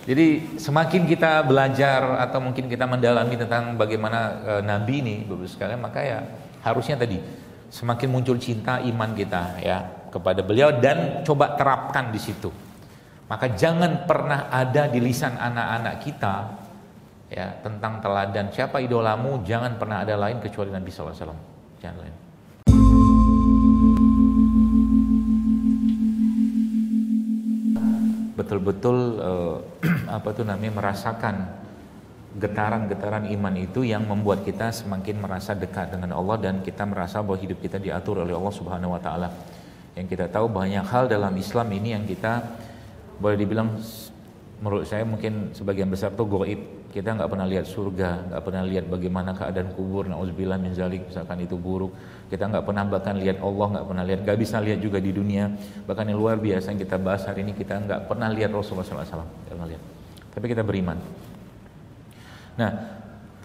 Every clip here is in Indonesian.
Jadi semakin kita belajar atau mungkin kita mendalami tentang bagaimana Nabi ini, Bapak sekalian, maka ya harusnya tadi semakin muncul cinta iman kita ya kepada beliau dan coba terapkan di situ. Maka jangan pernah ada di lisan anak-anak kita ya tentang teladan siapa idolamu, jangan pernah ada lain kecuali Nabi sallallahu alaihi wasallam. Jangan lain. Betul-betul merasakan getaran-getaran iman itu yang membuat kita semakin merasa dekat dengan Allah dan kita merasa bahwa hidup kita diatur oleh Allah Subhanahu wa taala. Yang kita tahu banyak hal dalam Islam ini yang kita boleh dibilang menurut saya mungkin sebagian besar itu gaib. Kita nggak pernah lihat surga, nggak pernah lihat bagaimana keadaan kubur, nauzubillah min zalik, misalkan itu buruk. Kita nggak pernah bahkan lihat Allah, nggak pernah lihat, nggak bisa lihat juga di dunia. Bahkan yang luar biasa yang kita bahas hari ini, kita nggak pernah lihat Rasulullah SAW, nggak pernah lihat. Tapi kita beriman. Nah,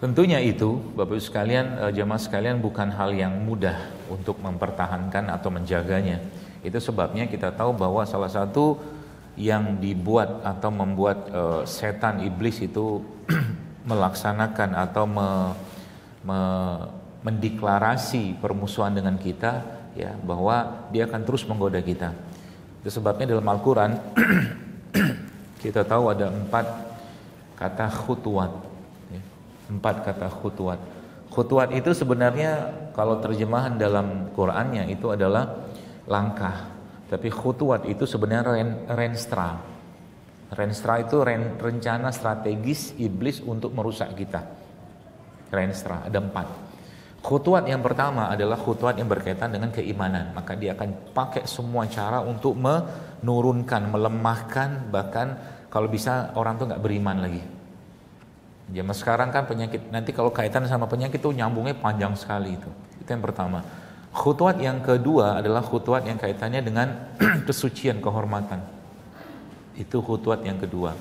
tentunya itu, Bapak Ibu sekalian, jamaah sekalian, bukan hal yang mudah untuk mempertahankan atau menjaganya. Itu sebabnya kita tahu bahwa salah satu yang dibuat atau membuat setan iblis itu melaksanakan atau mendeklarasi permusuhan dengan kita ya, bahwa dia akan terus menggoda kita. Itu sebabnya dalam Al-Quran kita tahu ada 4 kata khutuwat ya, 4 kata khutuwat. Khutuwat itu sebenarnya kalau terjemahan dalam Qurannya itu adalah langkah. Tapi khutuwat itu sebenarnya renstra. Renstra itu rencana strategis iblis untuk merusak kita. Renstra ada 4. Khutuwat yang pertama adalah khutuwat yang berkaitan dengan keimanan. Maka dia akan pakai semua cara untuk menurunkan, melemahkan, bahkan kalau bisa orang tuh nggak beriman lagi. Zaman sekarang kan penyakit, nanti kalau kaitan sama penyakit tuh nyambungnya panjang sekali itu. Itu yang pertama. Khutuwat yang kedua adalah khutuwat yang kaitannya dengan kesucian, kehormatan. Itu khutuwat yang kedua.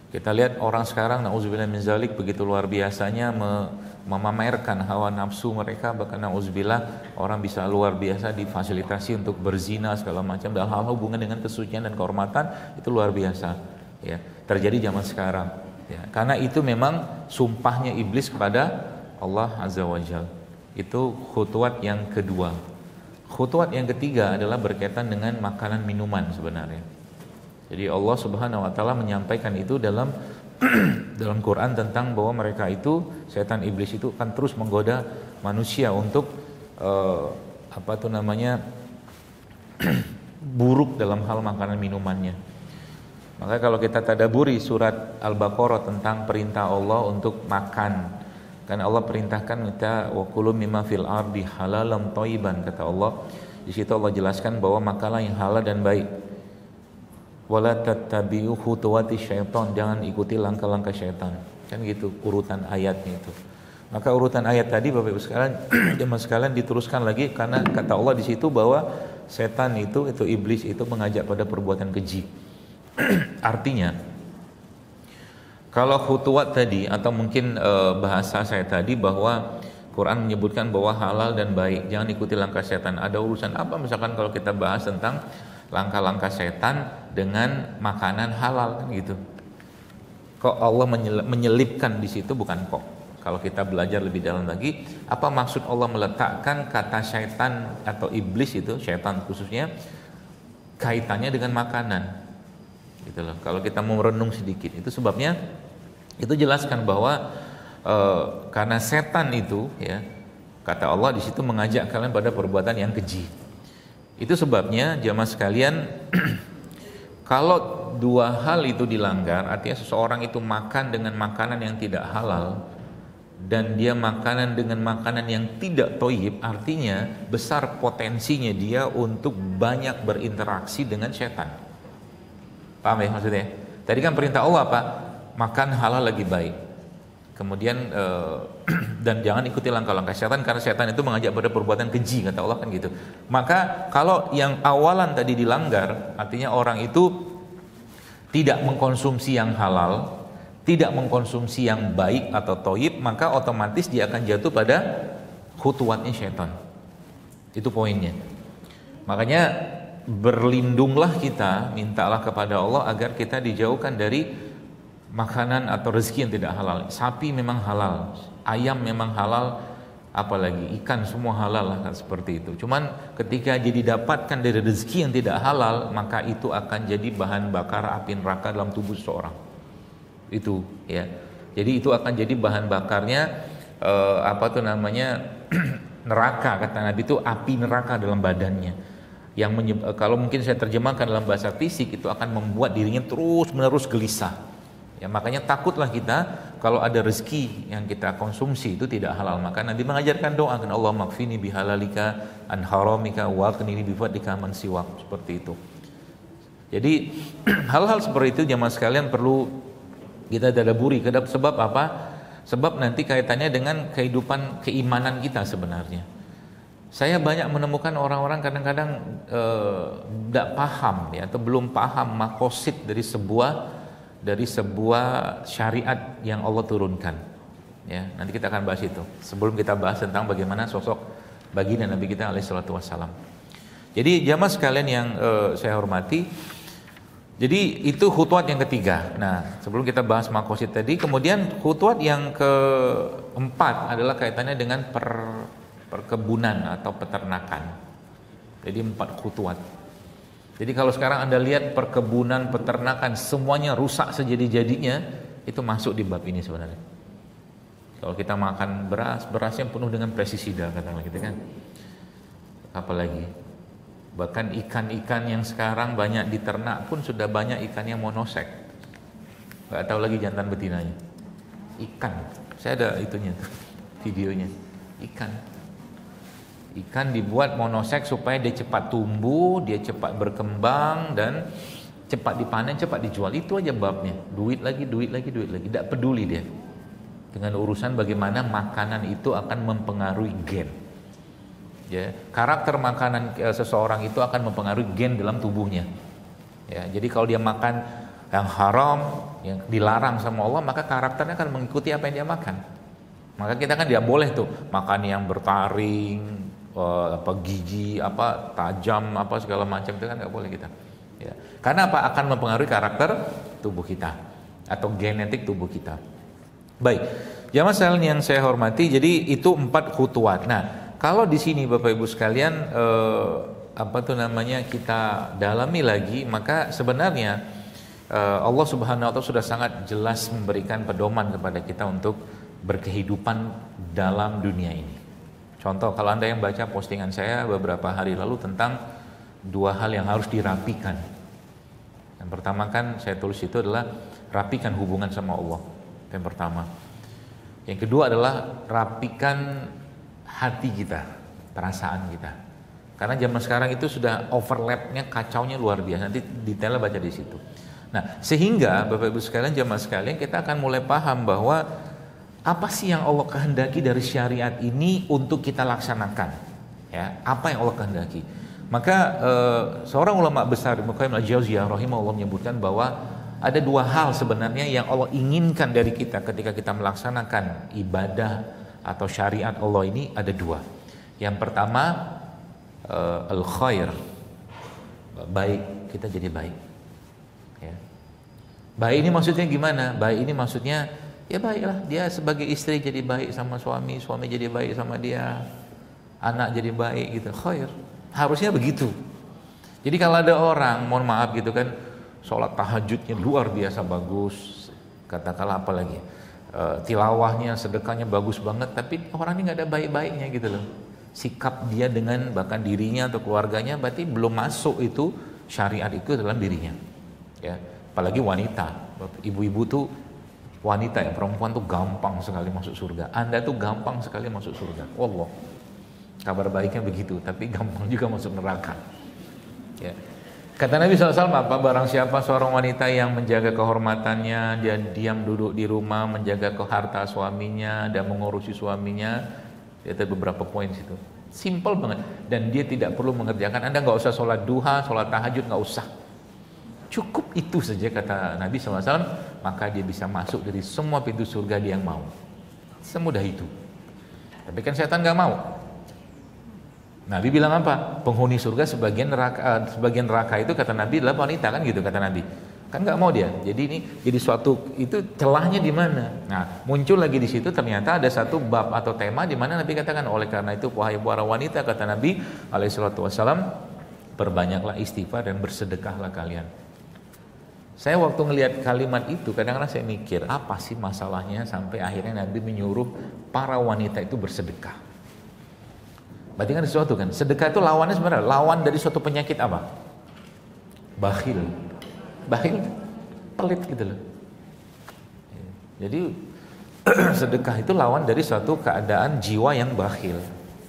Kita lihat orang sekarang, na'udzubillah min zalik, begitu luar biasanya memamerkan hawa nafsu mereka. Bahkan na'udzubillah orang bisa luar biasa difasilitasi untuk berzina segala macam. Dan hal-hal hubungan dengan kesucian dan kehormatan itu luar biasa ya, terjadi zaman sekarang ya. Karena itu memang sumpahnya iblis kepada Allah Azza wa Jalla. Itu khutuwat yang kedua. Khutuwat yang ketiga adalah berkaitan dengan makanan minuman sebenarnya. Jadi Allah Subhanahu wa taala menyampaikan itu dalam dalam Quran tentang bahwa mereka itu, setan iblis itu akan terus menggoda manusia untuk buruk dalam hal makanan minumannya. Maka kalau kita tadaburi surat Al-Baqarah tentang perintah Allah untuk makan, kan Allah perintahkan kita wa kulu mimma fil ardi halalan thayyiban, kata Allah. Di situ Allah jelaskan bahwa makalah yang halal dan baik. Wala tattabi'u khutuwati syaitan, jangan ikuti langkah-langkah syaitan. Kan gitu urutan ayatnya itu. Maka urutan ayat tadi Bapak Ibu sekalian, jemaah sekalian, diteruskan lagi karena kata Allah di situ bahwa setan itu iblis itu mengajak pada perbuatan keji. Artinya kalau khutuwat tadi atau mungkin bahasa saya tadi bahwa Quran menyebutkan bahwa halal dan baik, jangan ikuti langkah setan. Ada urusan apa misalkan kalau kita bahas tentang langkah-langkah setan dengan makanan halal kan gitu. Kok Allah menyelipkan di situ? Bukan kok. Kalau kita belajar lebih dalam lagi, apa maksud Allah meletakkan kata setan atau iblis itu, setan khususnya, kaitannya dengan makanan? Gitu loh. Kalau kita mau merenung sedikit, itu sebabnya itu jelaskan bahwa karena setan itu ya, kata Allah di situ mengajak kalian pada perbuatan yang keji. Itu sebabnya jamaah sekalian kalau dua hal itu dilanggar, artinya seseorang itu makan dengan makanan yang tidak halal dan dia makanan dengan makanan yang tidak thayyib, artinya besar potensinya dia untuk banyak berinteraksi dengan setan. Paham ya maksudnya? Tadi kan perintah Allah apa? Makan halal lagi baik. Kemudian dan jangan ikuti langkah-langkah setan karena setan itu mengajak pada perbuatan keji, kata Allah kan gitu. Maka kalau yang awalan tadi dilanggar, artinya orang itu tidak mengkonsumsi yang halal, tidak mengkonsumsi yang baik atau thayyib, maka otomatis dia akan jatuh pada khutuwatnya setan. Itu poinnya. Makanya berlindunglah kita, mintalah kepada Allah agar kita dijauhkan dari makanan atau rezeki yang tidak halal. Sapi memang halal, ayam memang halal, apalagi ikan semua halal lah, seperti itu. Cuman ketika jadi dapatkan dari rezeki yang tidak halal, maka itu akan jadi bahan bakar api neraka dalam tubuh seseorang. Itu ya. Jadi itu akan jadi bahan bakarnya neraka, kata Nabi itu api neraka dalam badannya. Yang kalau mungkin saya terjemahkan dalam bahasa fisik, itu akan membuat dirinya terus-menerus gelisah. Ya, makanya takutlah kita kalau ada rezeki yang kita konsumsi itu tidak halal. Maka Nabi mengajarkan doa, kan Allah makfini bihalalika an haramika wa qnini bifadlika man siwak, seperti itu. Jadi hal-hal seperti itu jemaah sekalian perlu kita tadabburi. Sebab apa? Sebab nanti kaitannya dengan kehidupan keimanan kita sebenarnya. Saya banyak menemukan orang-orang kadang-kadang tidak paham ya, atau belum paham makosid dari sebuah syariat yang Allah turunkan. Ya, nanti kita akan bahas itu. Sebelum kita bahas tentang bagaimana sosok baginda Nabi kita alaihi salatu wassalam. Jadi jamaah sekalian yang saya hormati, jadi itu khutwat yang ketiga. Nah, sebelum kita bahas makosid tadi, kemudian khutwat yang keempat adalah kaitannya dengan perkebunan atau peternakan. Jadi 4 khutwat. Jadi kalau sekarang Anda lihat perkebunan, peternakan, semuanya rusak sejadi-jadinya, itu masuk di bab ini sebenarnya. Kalau kita makan berasnya penuh dengan pestisida, katakanlah gitu kan. Apalagi bahkan ikan-ikan yang sekarang banyak diternak pun sudah banyak ikan yang monoseks. Gak tahu lagi jantan betinanya. Ikan, saya ada itunya, videonya. Ikan dibuat monoseks supaya dia cepat tumbuh, dia cepat berkembang, dan cepat dipanen, cepat dijual. Itu aja babnya. Duit lagi. Tidak peduli dia dengan urusan bagaimana makanan itu akan mempengaruhi gen. Ya, karakter makanan seseorang itu akan mempengaruhi gen dalam tubuhnya. Ya, jadi kalau dia makan yang haram, yang dilarang sama Allah, maka karakternya akan mengikuti apa yang dia makan. Maka kita kan tidak boleh tuh makan yang bertaring, gigi tajam segala macam, itu kan nggak boleh kita. Ya. Karena apa? Akan mempengaruhi karakter tubuh kita atau genetik tubuh kita. Baik, jamaah sekalian yang saya hormati, jadi itu 4 khutwat. Nah, kalau di sini Bapak Ibu sekalian kita dalami lagi, maka sebenarnya Allah Subhanahu wa taala sudah sangat jelas memberikan pedoman kepada kita untuk berkehidupan dalam dunia ini. Contoh, kalau Anda yang baca postingan saya beberapa hari lalu tentang 2 hal yang harus dirapikan. Yang pertama kan saya tulis itu adalah rapikan hubungan sama Allah. Yang pertama. Yang kedua adalah rapikan hati kita, perasaan kita. Karena zaman sekarang itu sudah overlapnya, kacaunya luar biasa. Nanti detailnya baca di situ. Nah, sehingga Bapak Ibu sekalian, jamaah sekalian, kita akan mulai paham bahwa apa sih yang Allah kehendaki dari syariat ini untuk kita laksanakan. Ya, apa yang Allah kehendaki. Maka seorang ulama besar, Ibnu Qayyim al-Jauziyah rahimahullah, menyebutkan bahwa ada 2 hal sebenarnya yang Allah inginkan dari kita ketika kita melaksanakan ibadah atau syariat Allah ini. Ada 2. Yang pertama al-khair, baik, kita jadi baik. Ya. Baik ini maksudnya gimana? Baik ini maksudnya ya baiklah, dia sebagai istri jadi baik sama suami, suami jadi baik sama dia, anak jadi baik gitu. Khair, harusnya begitu. Jadi kalau ada orang, mohon maaf gitu kan, sholat tahajudnya luar biasa bagus, katakanlah apalagi tilawahnya, sedekahnya bagus banget, tapi orang ini nggak ada baik-baiknya gitu loh. Sikap dia dengan bahkan dirinya atau keluarganya berarti belum masuk itu syariat itu dalam dirinya. Ya, apalagi wanita, ibu-ibu tuh, wanita ya, perempuan tuh gampang sekali masuk surga. Anda tuh gampang sekali masuk surga. Allah, kabar baiknya begitu, tapi gampang juga masuk neraka. Ya. Kata Nabi SAW, apa? Barang siapa seorang wanita yang menjaga kehormatannya, dia diam duduk di rumah, menjaga harta suaminya dan mengurusi suaminya. Ada beberapa poin situ. Simple banget. Dan dia tidak perlu mengerjakan. Anda nggak usah sholat duha, sholat tahajud, nggak usah. Cukup itu saja kata Nabi SAW, maka dia bisa masuk dari semua pintu surga dia yang mau. Semudah itu. Tapi kan setan nggak mau. Nabi bilang apa? Penghuni surga sebagian neraka itu kata Nabi adalah wanita, kan gitu kata Nabi. Kan nggak mau dia. Jadi ini jadi suatu itu celahnya di mana? Nah, muncul lagi di situ ternyata ada satu bab atau tema di mana Nabi katakan, oleh karena itu wahai para wanita, kata Nabi alaihi salatu wasallam, perbanyaklah istighfar dan bersedekahlah kalian. Saya waktu ngelihat kalimat itu kadang-kadang saya mikir, apa sih masalahnya sampai akhirnya Nabi menyuruh para wanita itu bersedekah? Berarti kan sesuatu kan? Sedekah itu lawannya sebenarnya lawan dari suatu penyakit apa? Bakhil. Bakhil pelit gitu loh. Jadi sedekah itu lawan dari suatu keadaan jiwa yang bakhil.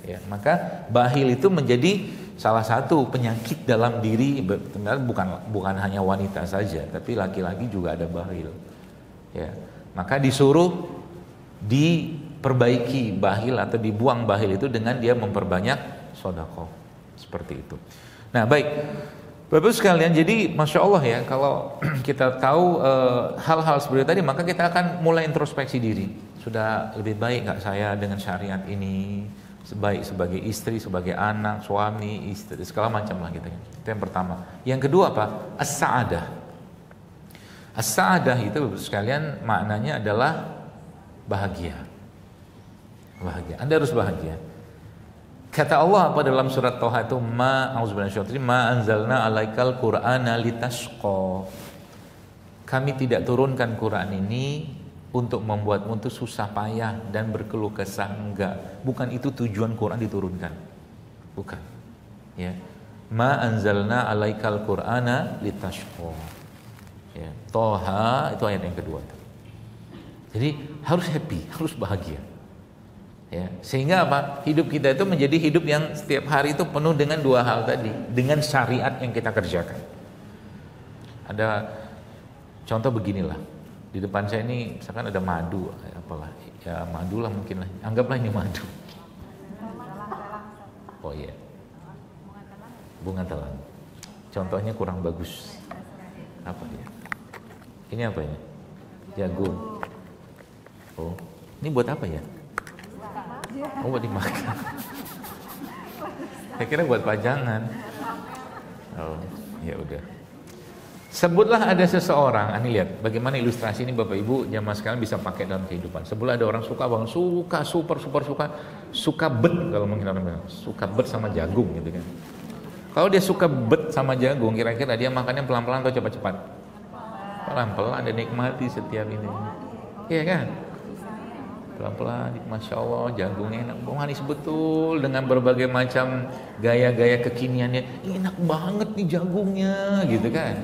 Ya, maka bakhil itu menjadi salah satu penyakit dalam diri, bukan hanya wanita saja, tapi laki-laki juga ada bakhil. Ya, maka disuruh diperbaiki bakhil atau dibuang bakhil itu dengan dia memperbanyak sedekah. Seperti itu. Nah, baik. Bapak sekalian, jadi Masya Allah ya, kalau kita tahu hal-hal seperti tadi, maka kita akan mulai introspeksi diri. Sudah lebih baik nggak saya dengan syariat ini, baik sebagai istri, sebagai anak, suami, istri, segala macam lah gitu. Itu yang pertama. Yang kedua apa? As-sa'adah. As-sa'adah itu Bapak sekalian maknanya adalah bahagia. Bahagia. Anda harus bahagia. Kata Allah apa dalam surat Thaha itu, ma anzalna alaikal qur'ana litasqa. Kami tidak turunkan Quran ini untuk membuatmu itu susah payah dan berkeluh kesah, enggak. Bukan itu tujuan Quran diturunkan. Bukan. Ya. Ma anzalna alaikal qur'ana litasqa. Ya. Thaha itu ayat yang kedua. Jadi harus happy, harus bahagia. Ya, sehingga apa? Hidup kita itu menjadi hidup yang setiap hari itu penuh dengan dua hal tadi, dengan syariat yang kita kerjakan. Ada contoh beginilah, di depan saya ini misalkan ada madu, apalah, ya madu lah mungkin lah, anggaplah ini madu. Oh iya, bunga telang. Contohnya kurang bagus. Apa dia? Ini apa ini? Jagung. Oh, ini buat apa ya? Oh, buat dimakan. Saya kira buat pajangan. Oh, ya udah. Sebutlah ada seseorang, ini lihat bagaimana ilustrasi ini Bapak Ibu zaman sekarang bisa pakai dalam kehidupan. Sebutlah ada orang suka banget, suka bet, kalau mungkin orang bilang, suka bet sama jagung gitu kan. Kalau dia suka bet sama jagung, kira-kira dia makannya pelan-pelan atau cepat-cepat? Pelan-pelan, ada nikmati setiap ini. Iya kan? Pelan-pelan, Masya Allah, jagungnya enak, manis betul, dengan berbagai macam gaya-gaya kekiniannya. Ini enak banget nih jagungnya, gitu kan.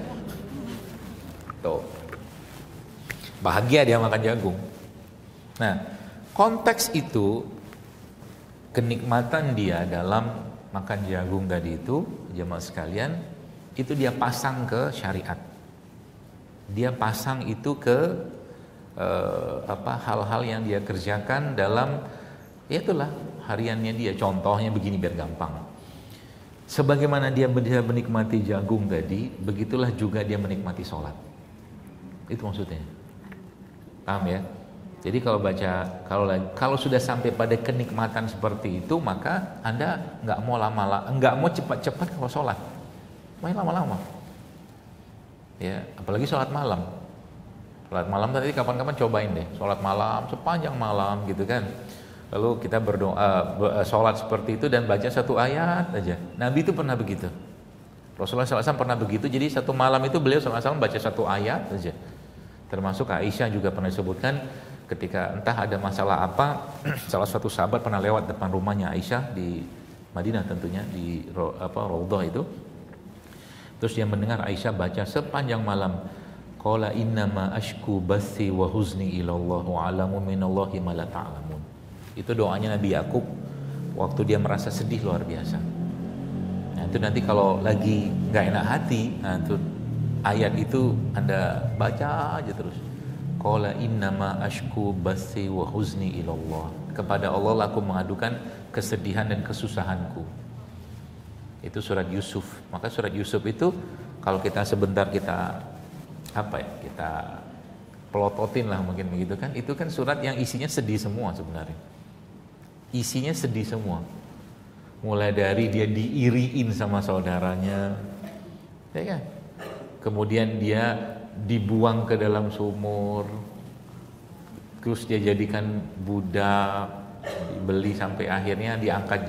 Tuh, bahagia dia makan jagung. Nah, konteks itu, kenikmatan dia dalam makan jagung tadi itu, jemaah sekalian, itu dia pasang ke syariat. Dia pasang itu ke hal-hal yang dia kerjakan dalam, ya itulah hariannya dia. Contohnya begini biar gampang. Sebagaimana dia menikmati jagung tadi, begitulah juga dia menikmati sholat. Itu maksudnya. Paham ya? Jadi kalau sudah sampai pada kenikmatan seperti itu, maka Anda nggak mau cepat-cepat kalau sholat, main lama-lama. Ya, apalagi sholat malam. Sholat malam tadi kapan-kapan cobain deh, sholat malam sepanjang malam gitu kan. Lalu kita berdoa, sholat seperti itu dan baca satu ayat aja. Nabi itu pernah begitu. Rasulullah SAW pernah begitu. Jadi satu malam itu beliau SAW baca satu ayat aja. Termasuk Aisyah juga pernah disebutkan ketika entah ada masalah apa, salah satu sahabat pernah lewat depan rumahnya Aisyah di Madinah tentunya di Raudhah itu. Terus dia mendengar Aisyah baca sepanjang malam. Qala innama ashku bathi wa huzni ilallah wa alamu minallahi ma la ta'lamun. Itu doanya Nabi Yakub waktu dia merasa sedih luar biasa. Nah, itu nanti kalau lagi enggak enak hati, nah itu ayat itu Anda baca aja terus. Qala innama ashku bathi wa huzni ilallah. Kepada Allah aku mengadukan kesedihan dan kesusahanku. Itu surat Yusuf. Maka surat Yusuf itu kalau kita sebentar kita pelototin lah mungkin begitu kan, itu kan surat yang isinya sedih semua sebenarnya. Isinya sedih semua. Mulai dari dia diiriin sama saudaranya, ya kan? Kemudian dia dibuang ke dalam sumur, terus dia jadikan budak, dibeli sampai akhirnya diangkat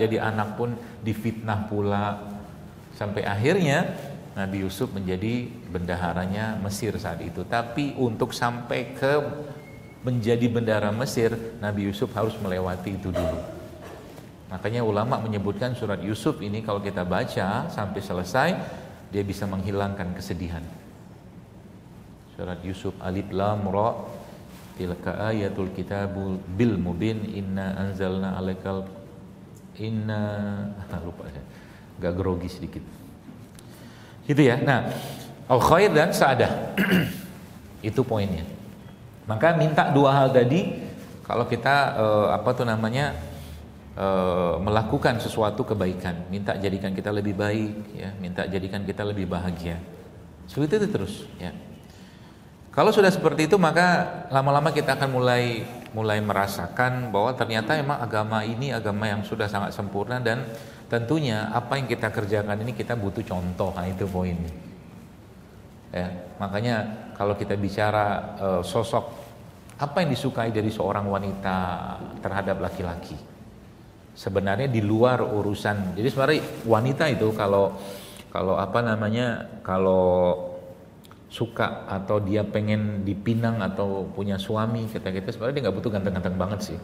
jadi anak pun difitnah pula, sampai akhirnya Nabi Yusuf menjadi bendaharanya Mesir saat itu. Tapi untuk sampai ke menjadi bendahara Mesir, Nabi Yusuf harus melewati itu dulu. Makanya ulama menyebutkan surat Yusuf ini kalau kita baca sampai selesai, dia bisa menghilangkan kesedihan. Surat Yusuf, Alif Lam Ra, tilka ayatul kitabul bil mubin, inna anzalna alaikal lupa saya, agak grogi sedikit gitu ya. Nah, al khair dan sa'adah itu poinnya. Maka minta dua hal tadi kalau kita melakukan sesuatu kebaikan, minta jadikan kita lebih baik ya, minta jadikan kita lebih bahagia. Seperti itu terus ya. Kalau sudah seperti itu, maka lama-lama kita akan mulai merasakan bahwa ternyata memang agama ini agama yang sudah sangat sempurna, dan tentunya apa yang kita kerjakan ini kita butuh contoh. Nah, itu poinnya. Ya, makanya kalau kita bicara sosok apa yang disukai dari seorang wanita terhadap laki-laki, sebenarnya di luar urusan. Jadi sebenarnya wanita itu kalau suka atau dia pengen dipinang atau punya suami, kita sebenarnya dia nggak butuh ganteng-ganteng banget sih.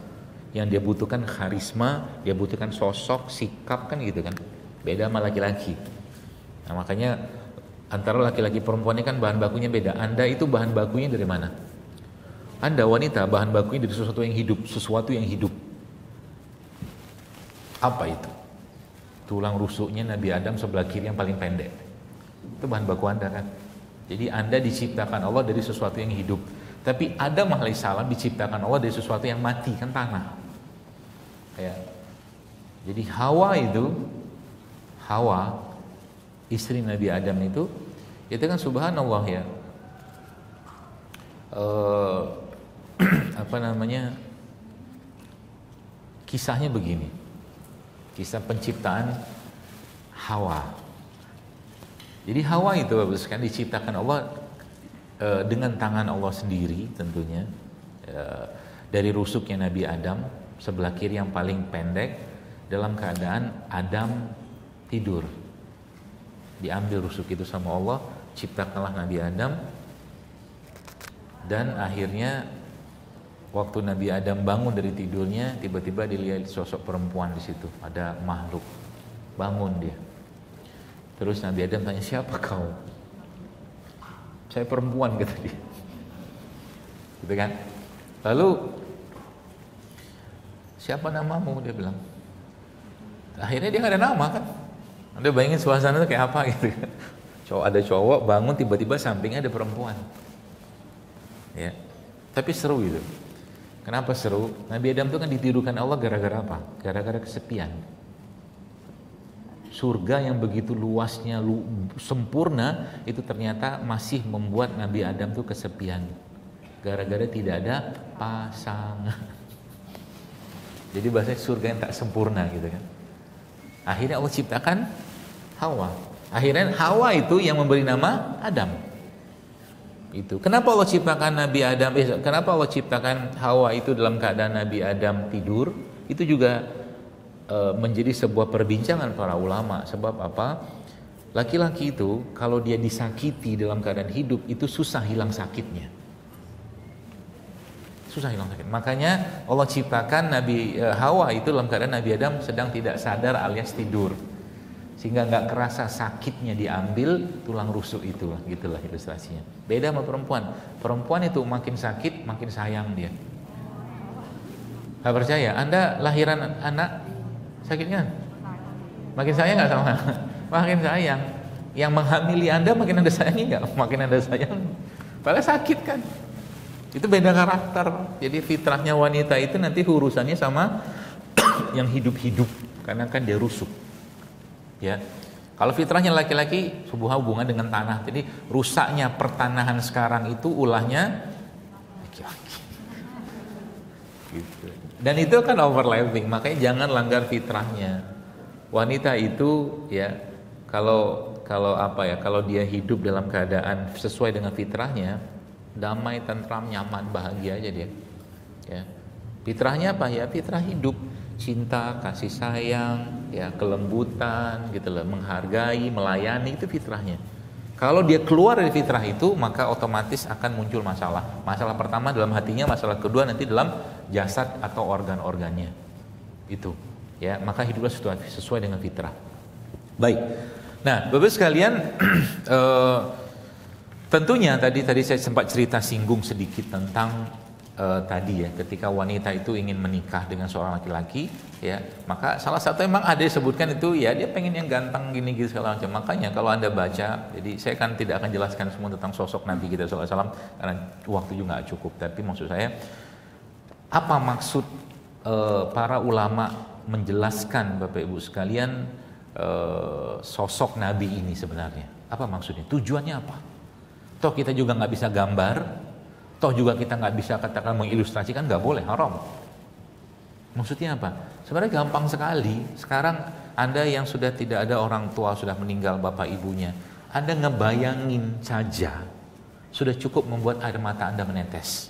Yang dia butuhkan karisma, dia butuhkan sosok, sikap, kan gitu kan. Beda sama laki-laki. Nah, makanya antara laki-laki perempuan ini kan bahan bakunya beda. Anda itu bahan bakunya dari mana? Anda wanita bahan bakunya dari sesuatu yang hidup. Apa itu? Tulang rusuknya Nabi Adam sebelah kiri yang paling pendek. Itu bahan baku Anda kan. Jadi Anda diciptakan Allah dari sesuatu yang hidup. Tapi Adam alaihissalam diciptakan Allah dari sesuatu yang mati, kan tanah. Ya. Jadi Hawa, istri Nabi Adam itu kan subhanallah ya. Kisahnya begini. Kisah penciptaan Hawa. Jadi Hawa itu kan diciptakan Allah dengan tangan Allah sendiri tentunya, dari rusuknya Nabi Adam sebelah kiri yang paling pendek, dalam keadaan Adam tidur. Diambil rusuk itu sama Allah, ciptakanlah Nabi Adam, dan akhirnya waktu Nabi Adam bangun dari tidurnya, tiba-tiba dilihat sosok perempuan di situ, ada makhluk. Bangun dia. Terus Nabi Adam tanya, siapa kau? Saya perempuan, kata dia. Gitu kan? Lalu siapa namamu? Dia bilang. Akhirnya dia nggak ada nama kan? Anda bayangin suasana itu kayak apa gitu kan? Ada cowok bangun tiba-tiba sampingnya ada perempuan. Ya. Tapi seru gitu. Kenapa seru? Nabi Adam itu kan ditidurkan Allah gara-gara apa? Gara-gara kesepian. Surga yang begitu luasnya, sempurna, itu ternyata masih membuat Nabi Adam tuh kesepian. Gara-gara tidak ada pasangan. Jadi bahasanya surga yang tak sempurna gitu kan. Akhirnya Allah ciptakan Hawa. Akhirnya Hawa itu yang memberi nama Adam. Itu. Kenapa Allah ciptakan Nabi Adam? Kenapa Allah ciptakan Hawa itu dalam keadaan Nabi Adam tidur? Itu juga menjadi sebuah perbincangan para ulama. Sebab apa? Laki-laki itu kalau dia disakiti dalam keadaan hidup itu susah hilang sakitnya. Susah hilang sakit. Makanya Allah ciptakan Nabi Hawa itu dalam keadaan Nabi Adam sedang tidak sadar alias tidur. Sehingga nggak kerasa sakitnya diambil tulang rusuk itu. Gitulah ilustrasinya. Beda sama perempuan. Perempuan itu makin sakit makin sayang dia. Gak percaya? Anda lahiran anak sakitnya makin sayang nggak sama? Makin sayang. Yang menghamili Anda makin Anda sayangi nggak? Makin Anda sayang. Padahal sakit kan. Itu beda karakter. Jadi fitrahnya wanita itu nanti urusannya sama yang hidup-hidup, karena kan dia rusuk. Ya. Kalau fitrahnya laki-laki sebuah hubungan dengan tanah. Jadi rusaknya pertanahan sekarang itu ulahnya laki-laki. Gitu. Dan itu kan overlapping, makanya jangan langgar fitrahnya. Wanita itu ya, kalau kalau dia hidup dalam keadaan sesuai dengan fitrahnya, damai, tentram, nyaman, bahagia aja dia. Ya. Fitrahnya apa ya? Fitrah hidup, cinta, kasih sayang, ya, kelembutan, gitu loh, menghargai, melayani, itu fitrahnya. Kalau dia keluar dari fitrah itu, maka otomatis akan muncul masalah. Masalah pertama dalam hatinya, masalah kedua nanti dalam jasad atau organ-organnya. Itu, ya, maka hiduplah sesuai dengan fitrah. Baik. Nah, Bapak sekalian, tentunya tadi saya sempat cerita singgung sedikit tentang tadi ya, ketika wanita itu ingin menikah dengan seorang laki-laki, ya, maka salah satu emang ada disebutkan itu ya dia pengen yang ganteng gini gitu segala macam. Makanya kalau Anda baca, jadi saya kan tidak akan jelaskan semua tentang sosok Nabi kita sallallahu alaihi wasallam karena waktu juga nggak cukup. Tapi maksud saya, apa maksud para ulama menjelaskan Bapak Ibu sekalian sosok Nabi ini sebenarnya? Apa maksudnya? Tujuannya apa? Toh kita juga nggak bisa gambar, toh juga kita nggak bisa katakan mengilustrasikan, nggak boleh, haram. Maksudnya apa? Sebenarnya gampang sekali. Sekarang Anda yang sudah tidak ada orang tua, sudah meninggal bapak ibunya, Anda ngebayangin saja sudah cukup membuat air mata Anda menetes.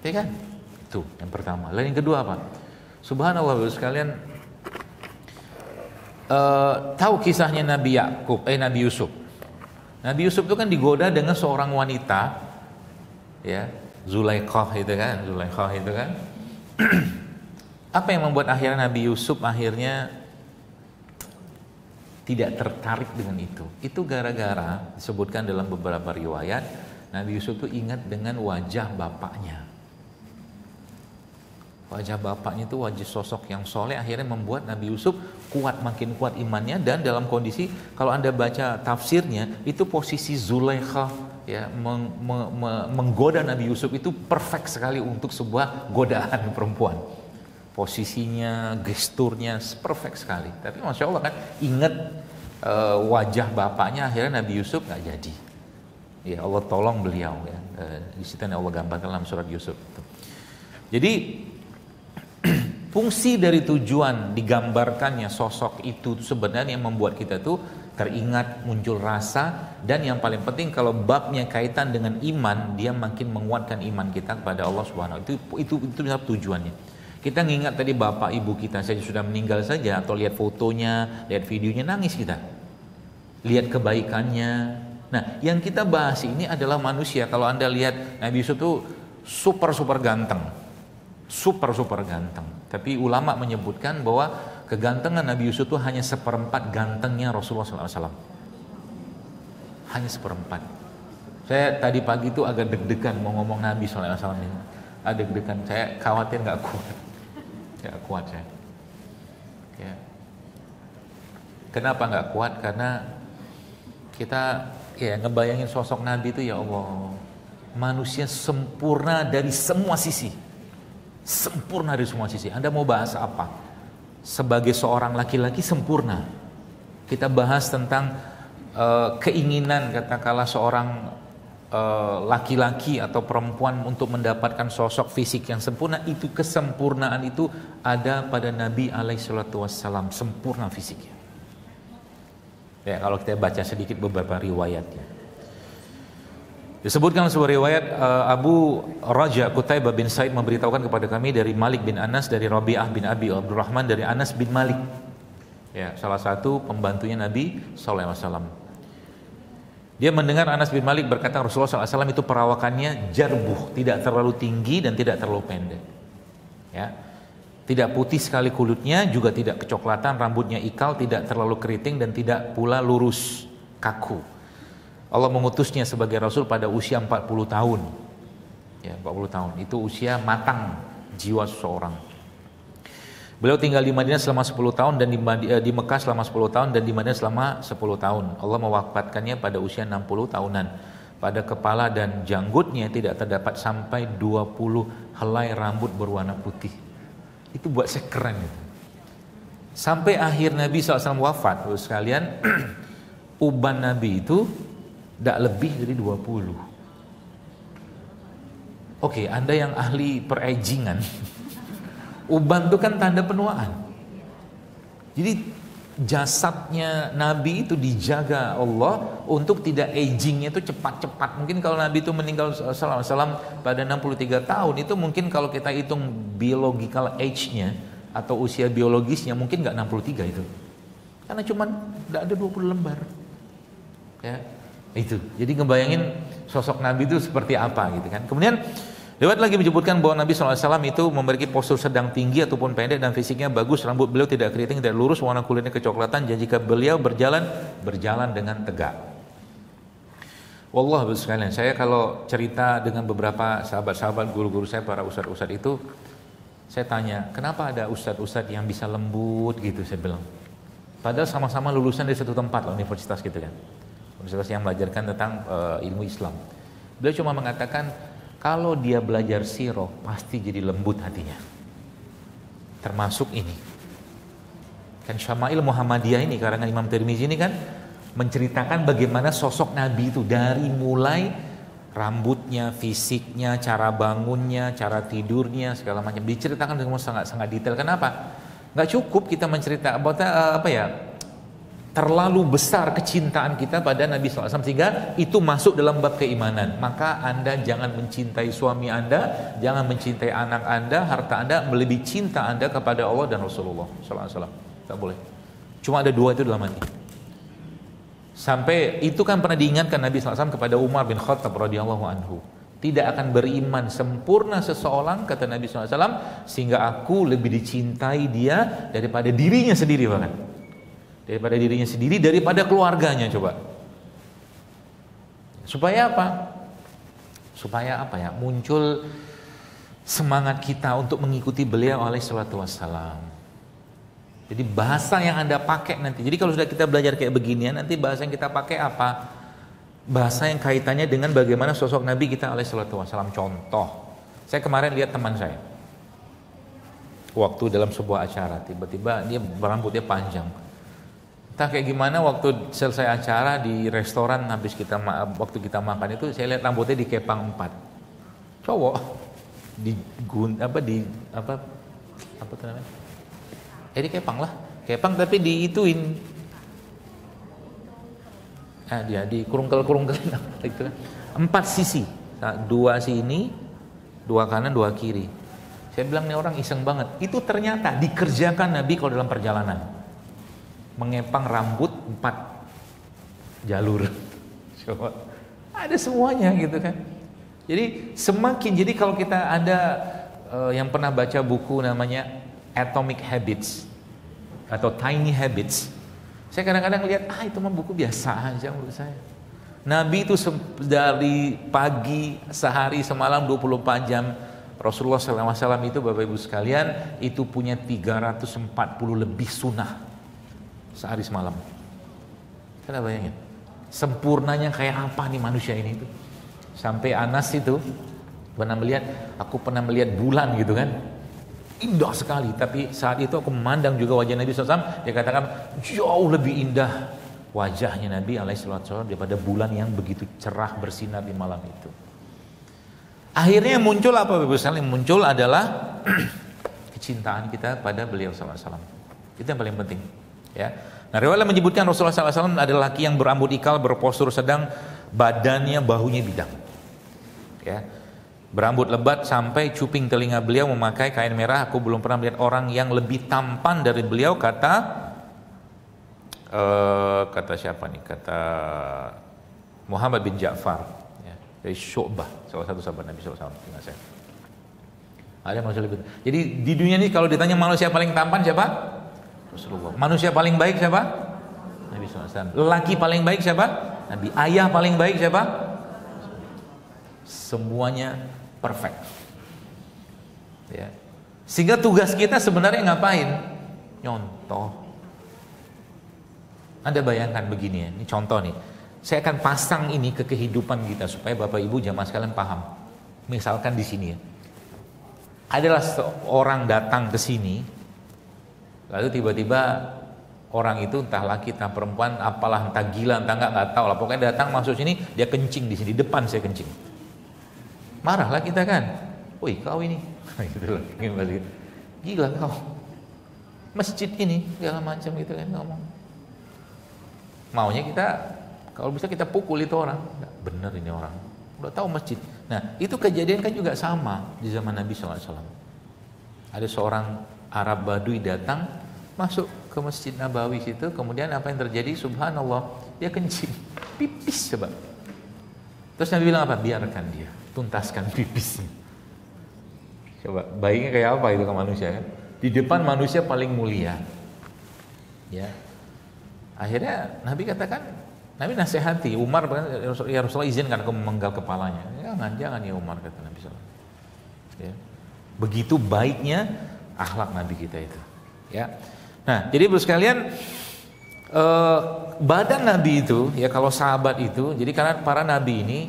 Ya kan? Itu yang pertama. Lalu yang kedua apa? Subhanallah Bapak sekalian, tahu kisahnya Nabi Yusuf. Nabi Yusuf itu kan digoda dengan seorang wanita, ya, Zulaikha itu kan. Apa yang membuat akhirnya Nabi Yusuf akhirnya tidak tertarik dengan itu? Itu gara-gara disebutkan dalam beberapa riwayat, Nabi Yusuf itu ingat dengan wajah bapaknya. Wajah bapaknya itu wajah sosok yang soleh, akhirnya membuat Nabi Yusuf makin kuat imannya. Dan dalam kondisi kalau Anda baca tafsirnya, itu posisi Zulaikha, ya, menggoda Nabi Yusuf itu perfect sekali untuk sebuah godaan perempuan. Posisinya, gesturnya perfect sekali. Tapi Masya Allah kan, ingat wajah bapaknya, akhirnya Nabi Yusuf nggak jadi. Ya Allah tolong beliau, ya. Di situ Allah gambarkan dalam surat Yusuf. Jadi fungsi dari tujuan digambarkannya sosok itu sebenarnya yang membuat kita tuh teringat, muncul rasa, dan yang paling penting kalau babnya kaitan dengan iman, dia makin menguatkan iman kita kepada Allah Subhanahu. Itu tujuannya. Kita ngingat tadi bapak ibu kita saja sudah meninggal saja, atau lihat fotonya, lihat videonya, nangis kita. Lihat kebaikannya. Nah, yang kita bahas ini adalah manusia. Kalau Anda lihat Nabi Yusuf itu super ganteng. Super ganteng. Tapi ulama menyebutkan bahwa kegantengan Nabi Yusuf itu hanya 1/4 gantengnya Rasulullah SAW. Hanya 1/4. Saya tadi pagi itu agak deg-degan mau ngomong Nabi SAW ini. Ada deg-degan, saya khawatir nggak kuat. Nggak kuat saya. Ya. Kenapa nggak kuat? Karena kita ya ngebayangin sosok Nabi itu, ya Allah, manusia sempurna dari semua sisi. Sempurna dari semua sisi. Anda mau bahas apa? Sebagai seorang laki-laki sempurna. Kita bahas tentang keinginan katakanlah seorang laki-laki atau perempuan untuk mendapatkan sosok fisik yang sempurna. Itu kesempurnaan itu ada pada Nabi alaihissalam, sempurna fisiknya. Ya, kalau kita baca sedikit beberapa riwayatnya. Disebutkan sebuah riwayat, Abu Raja Qutaibah bin Said memberitahukan kepada kami dari Malik bin Anas, dari Rabi'ah bin Abi Abdurrahman, dari Anas bin Malik, ya, salah satu pembantunya Nabi SAW. Dia mendengar Anas bin Malik berkata Rasulullah SAW itu perawakannya jarbuh, tidak terlalu tinggi dan tidak terlalu pendek, ya, tidak putih sekali kulitnya, juga tidak kecoklatan, rambutnya ikal, tidak terlalu keriting dan tidak pula lurus kaku. Allah mengutusnya sebagai Rasul pada usia 40 tahun. Ya, 40 tahun. Itu usia matang jiwa seseorang. Beliau tinggal di Madinah selama 10 tahun dan di Mekah selama 10 tahun dan di Madinah selama 10 tahun. Allah mewafatkannya pada usia 60 tahunan. Pada kepala dan janggutnya tidak terdapat sampai 20 helai rambut berwarna putih. Itu buat saya keren itu. Sampai akhir Nabi SAW wafat, sekalian, uban Nabi itu tidak lebih dari 20. Oke, Anda yang ahli peragingan, uban itu kan tanda penuaan. Jadi jasadnya Nabi itu dijaga Allah untuk tidak agingnya itu cepat-cepat. Mungkin kalau Nabi itu meninggal SAW pada 63 tahun, itu mungkin kalau kita hitung biological age-nya atau usia biologisnya mungkin nggak 63 itu. Karena cuman nggak ada 20 lembar. Ya, itu. Jadi ngebayangin sosok Nabi itu seperti apa gitu kan. Kemudian riwayat lagi menyebutkan bahwa Nabi SAW itu memiliki postur sedang tinggi ataupun pendek dan fisiknya bagus, rambut beliau tidak keriting, tidak lurus, warna kulitnya kecoklatan, dan jika beliau berjalan dengan tegak. Wallah sekalian, saya kalau cerita dengan beberapa sahabat-sahabat, guru-guru saya, para ustadz-ustadz itu, saya tanya, kenapa ada ustadz-ustadz yang bisa lembut gitu, saya bilang. Padahal sama-sama lulusan dari satu tempat lah, universitas gitu kan. Universitas yang belajarkan tentang ilmu Islam. Beliau cuma mengatakan, kalau dia belajar sirah pasti jadi lembut hatinya. Termasuk ini. Kan Syama'il Muhammadiyah ini karangan Imam Tirmizi ini kan menceritakan bagaimana sosok Nabi itu dari mulai rambutnya, fisiknya, cara bangunnya, cara tidurnya, segala macam diceritakan dengan sangat detail. Kenapa? Nggak cukup kita menceritakan terlalu besar kecintaan kita pada Nabi SAW sehingga itu masuk dalam bab keimanan. Maka Anda jangan mencintai suami Anda, jangan mencintai anak Anda, harta Anda, melebihi cinta Anda kepada Allah dan Rasulullah SAW. Tak boleh. Cuma ada dua itu dalam hati. Sampai itu kan pernah diingatkan Nabi SAW kepada Umar bin Khattab radhiyallahu anhu. Tidak akan beriman sempurna seseorang, kata Nabi SAW, sehingga aku lebih dicintai dia daripada dirinya sendiri bahkan. Daripada dirinya sendiri, daripada keluarganya, coba. Supaya apa? Supaya apa ya? Muncul semangat kita untuk mengikuti beliau alaihi salatu wassalam. Jadi bahasa yang Anda pakai nanti. Jadi kalau sudah kita belajar kayak beginian, nanti bahasa yang kita pakai apa? Bahasa yang kaitannya dengan bagaimana sosok Nabi kita alaihi salatu wassalam. Contoh, saya kemarin lihat teman saya. Waktu dalam sebuah acara, tiba-tiba dia rambutnya panjang. Entah kayak gimana waktu selesai acara di restoran waktu kita makan itu saya lihat rambutnya dikepang 4. Cowok dikepang lah. Kepang tapi diituin. Dia dikurungkel-kurungkelin gitu. 4 sisi. 2 sini, 2 kanan, 2 kiri. Saya bilang ini orang iseng banget. Itu ternyata dikerjakan Nabi kalau dalam perjalanan. Mengepang rambut 4 jalur. Coba. Ada semuanya gitu kan. Jadi kalau kita ada yang pernah baca buku namanya Atomic Habits atau Tiny Habits. Saya kadang-kadang lihat, itu mah buku biasa aja menurut saya. Nabi itu dari pagi sehari semalam 24 jam. Rasulullah SAW itu Bapak Ibu sekalian itu punya 340 lebih sunnah. Sehari semalam. Kita bayangin sempurnanya kayak apa nih manusia ini tuh. Sampai Anas itu aku pernah melihat bulan gitu kan, indah sekali. Tapi saat itu aku memandang juga wajah Nabi SAW, dia katakan jauh lebih indah wajahnya Nabi alaihissalam daripada bulan yang begitu cerah bersinar di malam itu. Akhirnya muncul apa Bapak Ibu? Muncul adalah kecintaan kita pada beliau SAW. Itu yang paling penting. Ya. Nah, riwayat menyebutkan Rasulullah SAW adalah laki yang berambut ikal, berpostur sedang, badannya bahunya bidang. Ya. Berambut lebat sampai cuping telinga beliau, memakai kain merah. Aku belum pernah melihat orang yang lebih tampan dari beliau, kata siapa nih? Kata Muhammad bin Ja'far, ya, dari Syu'bah, salah satu sahabat Nabi SAW. Ada manusia lebih. Jadi di dunia ini kalau ditanya manusia paling tampan siapa? Rasulullah. Manusia paling baik siapa? Nabi SAW. Lelaki paling baik siapa? Nabi. Ayah paling baik siapa? Semuanya perfect. Ya. Sehingga tugas kita sebenarnya ngapain? Nyontoh. Anda bayangkan begini ya, ini contoh nih. Saya akan pasang ini ke kehidupan kita supaya Bapak Ibu jamaah sekalian paham. Misalkan di sini ya. Adalah seorang datang ke sini, lalu tiba-tiba orang itu entah laki entah perempuan, apalah entah gila entah nggak tahu lah, pokoknya datang masuk sini, dia kencing di sini, depan saya kencing. Marahlah kita kan, woi kau ini, gila kau. masjid ini segala macam gitu kan ngomong. Maunya kita kalau bisa kita pukul itu orang. Nggak bener ini orang. Udah tahu masjid. Nah, itu kejadian kan juga sama di zaman Nabi SAW. Ada seorang Arab Badui datang masuk ke Masjid Nabawi situ, kemudian apa yang terjadi? Subhanallah, dia kencing, pipis coba. Terus Nabi bilang apa? Biarkan dia, tuntaskan pipisnya. Coba, baiknya kayak apa itu ke manusia kan? Di depan manusia paling mulia. Ya. Akhirnya Nabi katakan, Nabi nasihati Umar, ya Rasulullah izinkan aku memenggal kepalanya. Jangan ya Umar, kata Nabi SAW. Ya. Begitu baiknya akhlak Nabi kita itu. Ya. Nah, jadi Bapak sekalian, badan Nabi itu, ya kalau sahabat itu, jadi karena para Nabi ini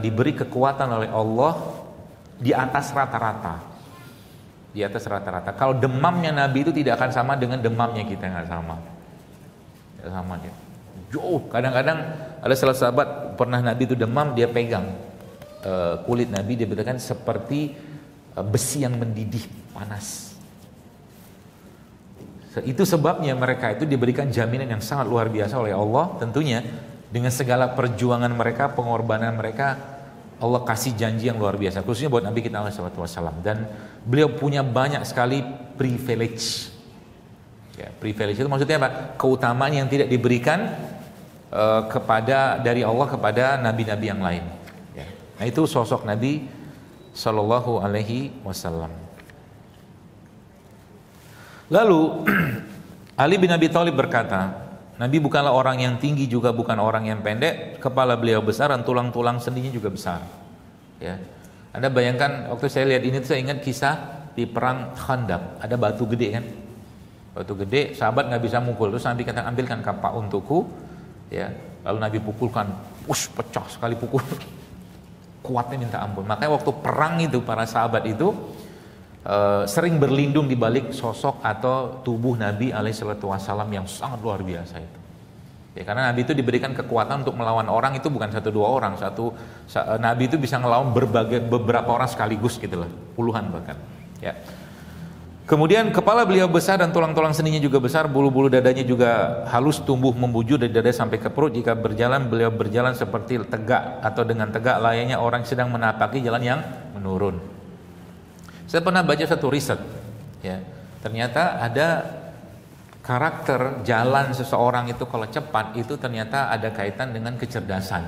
diberi kekuatan oleh Allah di atas rata-rata. Di atas rata-rata. Kalau demamnya Nabi itu tidak akan sama dengan demamnya kita, nggak sama. Tidak sama dia. Jauh. Kadang-kadang ada salah sahabat pernah Nabi itu demam, dia pegang kulit Nabi, dia berkatakan seperti besi yang mendidih panas. Itu sebabnya mereka itu diberikan jaminan yang sangat luar biasa oleh Allah. Tentunya dengan segala perjuangan mereka, pengorbanan mereka, Allah kasih janji yang luar biasa, khususnya buat Nabi kita SAW. Dan beliau punya banyak sekali privilege. Ya, privilege itu maksudnya apa? Keutamaan yang tidak diberikan dari Allah kepada nabi-nabi yang lain. Ya. Nah, itu sosok Nabi Sallallahu Alaihi Wasallam. Lalu Ali bin Abi Thalib berkata, Nabi bukanlah orang yang tinggi juga bukan orang yang pendek, kepala beliau besar dan tulang-tulang sendinya juga besar. Ya, Anda bayangkan waktu saya lihat ini, saya ingat kisah di perang Khandaq, ada batu gede kan, batu gede, sahabat nggak bisa mukul, terus Nabi katakan ambilkan kapak untukku, ya, lalu Nabi pukulkan, pecah sekali pukul, kuatnya minta ampun. Makanya waktu perang itu para sahabat itu sering berlindung di balik sosok atau tubuh Nabi SAW yang sangat luar biasa itu. Ya, karena Nabi itu diberikan kekuatan untuk melawan orang itu bukan satu dua orang, Nabi itu bisa ngelawan beberapa orang sekaligus gitu lah, puluhan bahkan. Ya. Kemudian kepala beliau besar dan tulang-tulang sendinya juga besar, bulu-bulu dadanya juga halus tumbuh membujur dari dada sampai ke perut. Jika berjalan beliau berjalan seperti tegak atau dengan tegak layaknya orang sedang menapaki jalan yang menurun. Saya pernah baca satu riset, ya, ternyata ada karakter jalan seseorang itu kalau cepat itu ternyata ada kaitan dengan kecerdasan.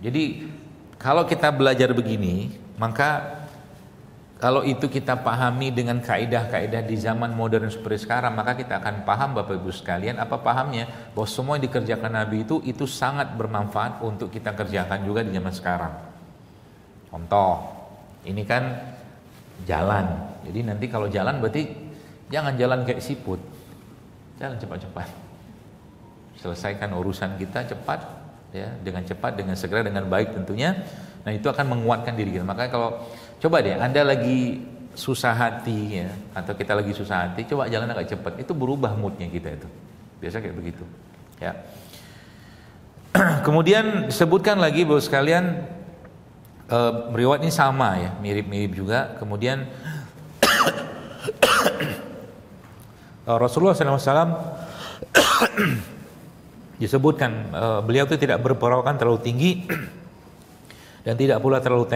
Jadi kalau kita belajar begini, maka kalau itu kita pahami dengan kaidah-kaidah di zaman modern seperti sekarang, maka kita akan paham Bapak Ibu sekalian, apa pahamnya bahwa semua yang dikerjakan Nabi itu sangat bermanfaat untuk kita kerjakan juga di zaman sekarang. Contoh, ini kan jalan, jadi nanti kalau jalan berarti jangan jalan kayak siput, jalan cepat-cepat, selesaikan urusan kita cepat, ya, dengan cepat, dengan segera, dengan baik tentunya. Nah, itu akan menguatkan diri kita. Makanya kalau coba deh Anda lagi susah hati, ya, atau kita lagi susah hati, coba jalan agak cepat, itu berubah moodnya kita itu, biasa kayak begitu, ya. Kemudian disebutkan lagi bahwa sekalian, riwayat ini sama ya, mirip-mirip juga. Kemudian Rasulullah SAW disebutkan beliau itu tidak berperawakan terlalu tinggi dan tidak pula terlalu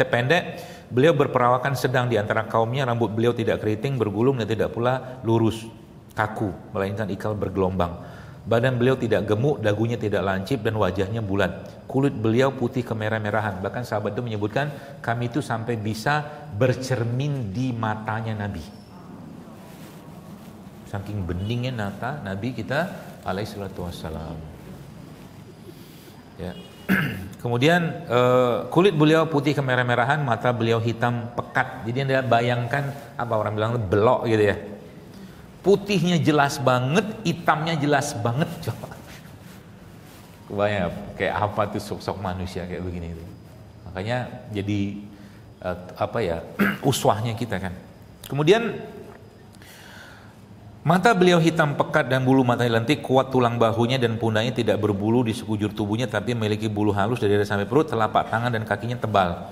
pendek. Beliau berperawakan sedang di antara kaumnya, rambut beliau tidak keriting, bergulung dan tidak pula lurus kaku, melainkan ikal bergelombang. Badan beliau tidak gemuk, dagunya tidak lancip dan wajahnya bulat. Kulit beliau putih kemerah-merahan. Bahkan sahabat itu menyebutkan kami itu sampai bisa bercermin di matanya Nabi. Saking beningnya mata Nabi kita alaihi salatu wassalam. Ya. Kemudian kulit beliau putih kemerah-merahan, mata beliau hitam pekat. Jadi Anda bayangkan apa orang bilang belok gitu ya. Putihnya jelas banget, hitamnya jelas banget. Coba kebayang kayak apa tuh sosok manusia kayak begini itu. Makanya jadi uswahnya kita kan. Kemudian mata beliau hitam pekat dan bulu matanya lentik, kuat tulang bahunya dan pundaknya tidak berbulu di sekujur tubuhnya, tapi memiliki bulu halus dari dada sampai perut, telapak tangan dan kakinya tebal.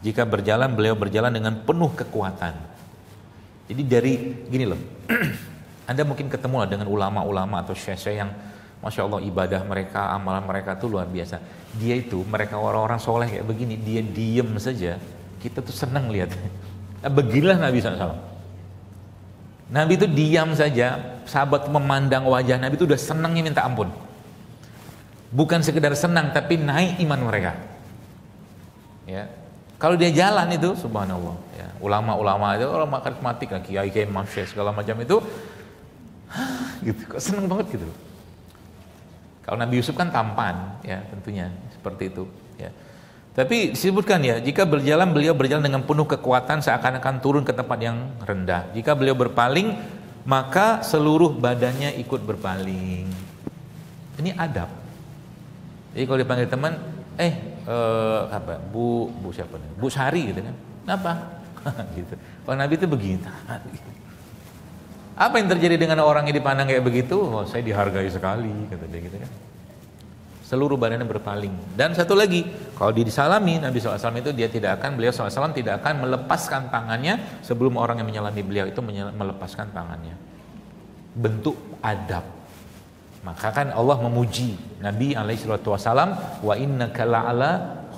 Jika berjalan beliau berjalan dengan penuh kekuatan. Jadi dari gini loh, Anda mungkin ketemu lah dengan ulama-ulama atau syekh-syekh yang Masya Allah ibadah mereka, amalan mereka tuh luar biasa. Dia itu, mereka orang-orang soleh kayak begini, dia diem saja, kita tuh senang lihat. Beginilah Nabi SAW. Nabi itu diam saja, sahabat memandang wajah Nabi itu udah senangnya minta ampun. Bukan sekedar senang, tapi naik iman mereka. Ya, kalau dia jalan itu, subhanallah. Ya, ulama-ulama itu, ulama karismatik, kiai-kiai, masyayikh segala macam itu, gitu, kok senang banget gitu. Kalau Nabi Yusuf kan tampan, ya tentunya seperti itu. Ya. Tapi disebutkan ya, jika beliau berjalan dengan penuh kekuatan seakan-akan turun ke tempat yang rendah. Jika beliau berpaling, maka seluruh badannya ikut berpaling. Ini adab. Jadi kalau dipanggil teman, apa? Bu siapa nih? Bu Sari gitu kan? Kenapa? Gitu. Kalau Nabi itu begini. Apa yang terjadi dengan orang yang dipandang kayak begitu? Oh, saya dihargai sekali, kata dia gitu kan. Seluruh badannya berpaling. Dan satu lagi, kalau disalami Nabi SAW itu beliau SAW tidak akan melepaskan tangannya sebelum orang yang menyalami beliau itu melepaskan tangannya. Bentuk adab. Maka kan Allah memuji Nabi SAW, wa innaka la'ala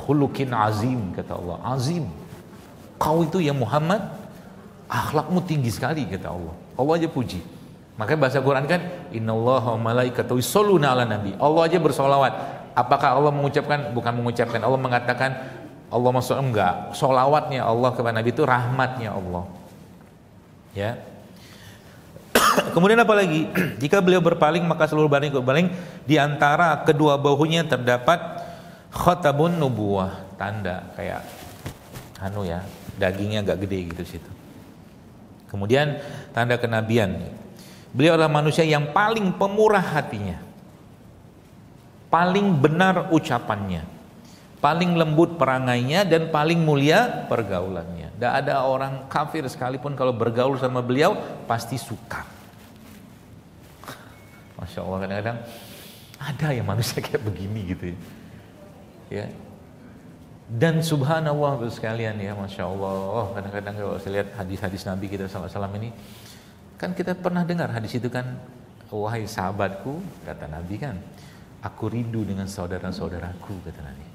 khuluqin azim, kata Allah. Azim. Kau itu ya Muhammad, akhlakmu tinggi sekali, kata Allah. Allah aja puji. Makanya bahasa Quran kan innallaha wa malaikatahu yusholluna 'alan nabi. Allah aja bersolawat. Apakah Allah mengucapkan? Bukan mengucapkan. Allah mengatakan, Allah maksudnya enggak. Solawatnya Allah kepada Nabi itu rahmatnya Allah. Ya. Kemudian apa lagi? Jika beliau berpaling maka seluruh badan ikut berpaling. Di antara kedua bahunya terdapat khatabun nubuwah, tanda kayak ya, dagingnya agak gede gitu situ. Kemudian tanda kenabian. Beliau adalah manusia yang paling pemurah hatinya, paling benar ucapannya, paling lembut perangainya, dan paling mulia pergaulannya. Tidak ada orang kafir sekalipun kalau bergaul sama beliau pasti suka. Masya Allah, kadang-kadang ada ya manusia kayak begini gitu ya. Dan subhanallah sekalian ya, Masya Allah, kadang-kadang kalau saya lihat hadis-hadis Nabi kita SAW ini, kan kita pernah dengar hadis itu kan, wahai sahabatku, kata Nabi kan, aku rindu dengan saudara-saudaraku, kata Nabi.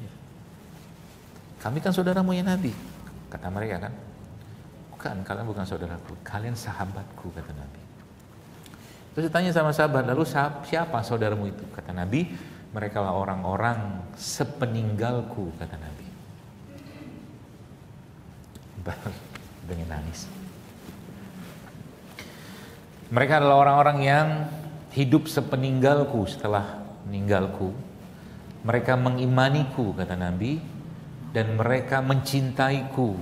Kami kan saudaramu ya Nabi, kata mereka kan. Bukan, kalian bukan saudaraku, kalian sahabatku, kata Nabi. Terus ditanya sama sahabat, lalu siapa saudaramu itu? Kata Nabi, mereka lah orang-orang sepeninggalku, kata Nabi. Dengan nangis. Mereka adalah orang-orang yang hidup sepeninggalku, setelah meninggalku. Mereka mengimaniku, kata Nabi, dan mereka mencintaiku,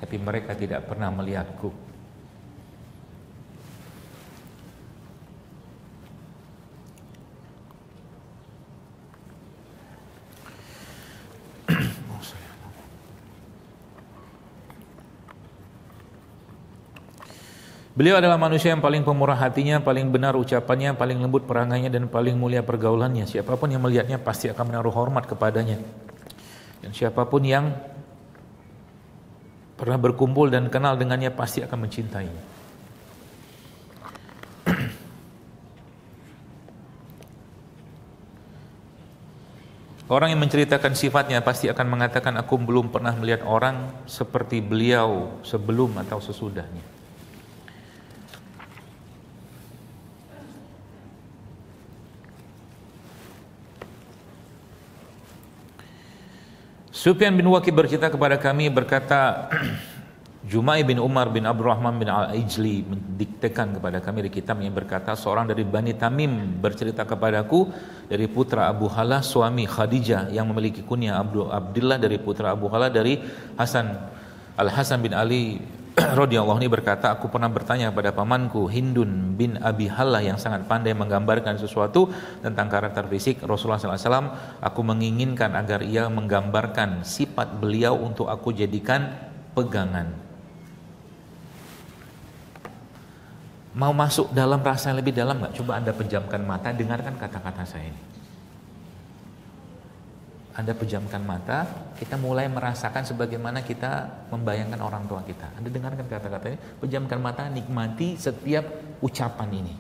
tapi mereka tidak pernah melihatku. Beliau adalah manusia yang paling pemurah hatinya, paling benar ucapannya, paling lembut perangainya, dan paling mulia pergaulannya. Siapapun yang melihatnya pasti akan menaruh hormat kepadanya. Dan siapapun yang pernah berkumpul dan kenal dengannya pasti akan mencintainya. Orang yang menceritakan sifatnya pasti akan mengatakan, aku belum pernah melihat orang seperti beliau sebelum atau sesudahnya. Sufyan bin Waqi bercerita kepada kami, berkata, Jumai bin Umar bin Abdurrahman bin Al-Ijli mendiktekan kepada kami di kitab yang berkata, seorang dari Bani Tamim bercerita kepadaku dari putra Abu Halah suami Khadijah yang memiliki kunyah Abdullah, dari putra Abu Halah dari Al-Hasan bin Ali radhiyallahu anhu berkata, aku pernah bertanya kepada pamanku Hindun bin Abi Halah yang sangat pandai menggambarkan sesuatu tentang karakter fisik Rasulullah SAW. Aku menginginkan agar ia menggambarkan sifat beliau untuk aku jadikan pegangan. Mau masuk dalam rasa yang lebih dalam nggak? Coba Anda pejamkan mata, dengarkan kata-kata saya ini. Anda pejamkan mata, kita mulai merasakan sebagaimana kita membayangkan orang tua kita. Anda dengarkan kata-katanya, pejamkan mata, nikmati setiap ucapan ini.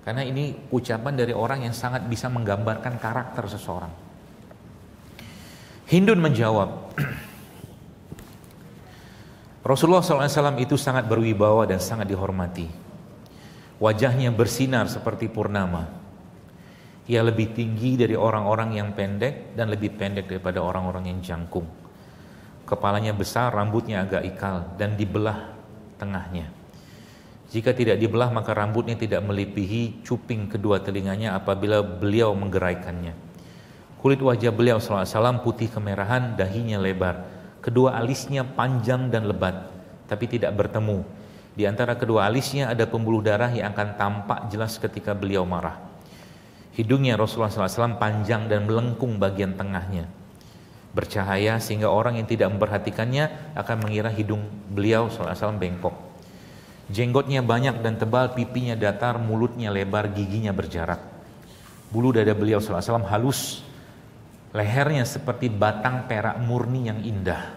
Karena ini ucapan dari orang yang sangat bisa menggambarkan karakter seseorang. Hindun menjawab, Rasulullah SAW itu sangat berwibawa dan sangat dihormati. Wajahnya bersinar seperti purnama. Ia lebih tinggi dari orang-orang yang pendek dan lebih pendek daripada orang-orang yang jangkung. Kepalanya besar, rambutnya agak ikal dan dibelah tengahnya. Jika tidak dibelah maka rambutnya tidak melebihi cuping kedua telinganya apabila beliau menggeraikannya. Kulit wajah beliau SAW putih kemerahan, dahinya lebar. Kedua alisnya panjang dan lebat, tapi tidak bertemu. Di antara kedua alisnya ada pembuluh darah yang akan tampak jelas ketika beliau marah. Hidungnya Rasulullah SAW panjang dan melengkung bagian tengahnya, bercahaya sehingga orang yang tidak memperhatikannya akan mengira hidung beliau SAW bengkok. Jenggotnya banyak dan tebal, pipinya datar, mulutnya lebar, giginya berjarak. Bulu dada beliau SAW halus, lehernya seperti batang perak murni yang indah.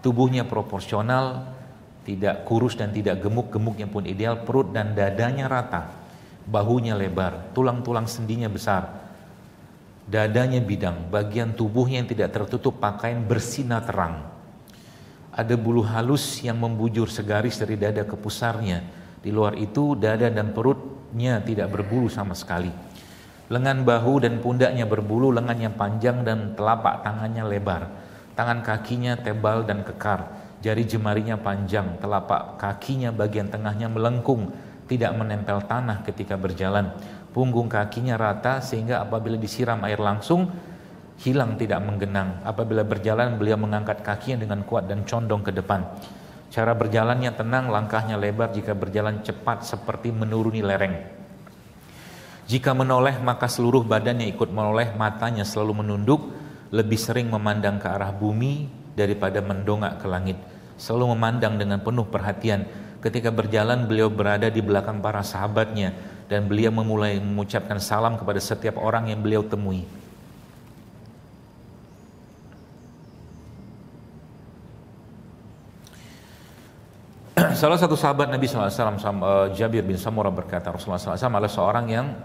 Tubuhnya proporsional, tidak kurus dan tidak gemuk, gemuknya pun ideal. Perut dan dadanya rata. Bahunya lebar, tulang-tulang sendinya besar, dadanya bidang, bagian tubuhnya yang tidak tertutup pakaian bersinar terang. Ada bulu halus yang membujur segaris dari dada ke pusarnya. Di luar itu dada dan perutnya tidak berbulu sama sekali. Lengan bahu dan pundaknya berbulu, lengannya panjang dan telapak tangannya lebar. Tangan kakinya tebal dan kekar, jari jemarinya panjang, telapak kakinya bagian tengahnya melengkung, tidak menempel tanah ketika berjalan. Punggung kakinya rata sehingga apabila disiram air langsung hilang, tidak menggenang. Apabila berjalan beliau mengangkat kakinya dengan kuat dan condong ke depan. Cara berjalannya tenang, langkahnya lebar. Jika berjalan cepat seperti menuruni lereng. Jika menoleh maka seluruh badannya ikut menoleh, matanya selalu menunduk, lebih sering memandang ke arah bumi daripada mendongak ke langit. Selalu memandang dengan penuh perhatian. Ketika berjalan beliau berada di belakang para sahabatnya dan beliau memulai mengucapkan salam kepada setiap orang yang beliau temui. Salah satu sahabat Nabi SAW, Jabir bin Samurah berkata, Rasulullah SAW adalah seorang yang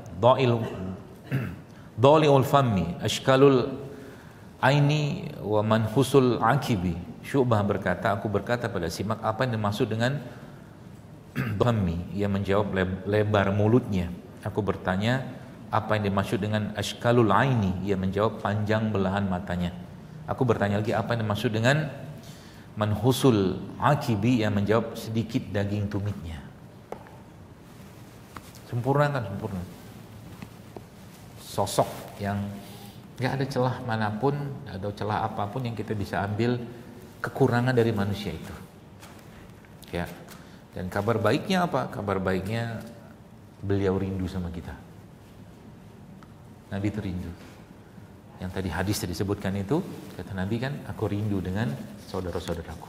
dhali'ul fammi, ashkalul aini wa manhusul akibi. Syu'bah berkata, aku berkata pada Simak, apa yang dimaksud dengan Bami? Ia menjawab, lebar mulutnya. Aku bertanya, apa yang dimaksud dengan ashkalul aini? Ia menjawab, panjang belahan matanya. Aku bertanya lagi, apa yang dimaksud dengan manhusul akibi? Ia menjawab, sedikit daging tumitnya. Sempurna kan? Sempurna. Sosok yang gak ada celah manapun atau celah apapun yang kita bisa ambil kekurangan dari manusia itu. Ya. Dan kabar baiknya apa? Kabar baiknya beliau rindu sama kita. Nabi itu rindu. Yang tadi hadis disebutkan itu, kata Nabi kan, aku rindu dengan saudara-saudaraku.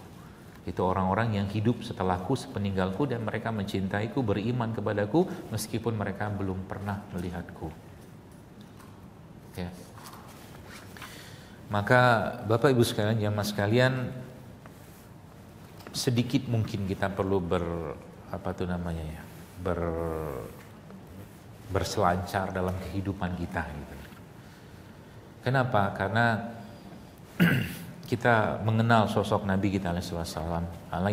Itu orang-orang yang hidup setelahku, sepeninggalku, dan mereka mencintaiku, beriman kepadaku meskipun mereka belum pernah melihatku. Ya. Maka Bapak Ibu sekalian, jamaah sekalian, sedikit mungkin kita perlu berselancar dalam kehidupan kita gitu. Kenapa? Karena kita mengenal sosok Nabi kita alaihi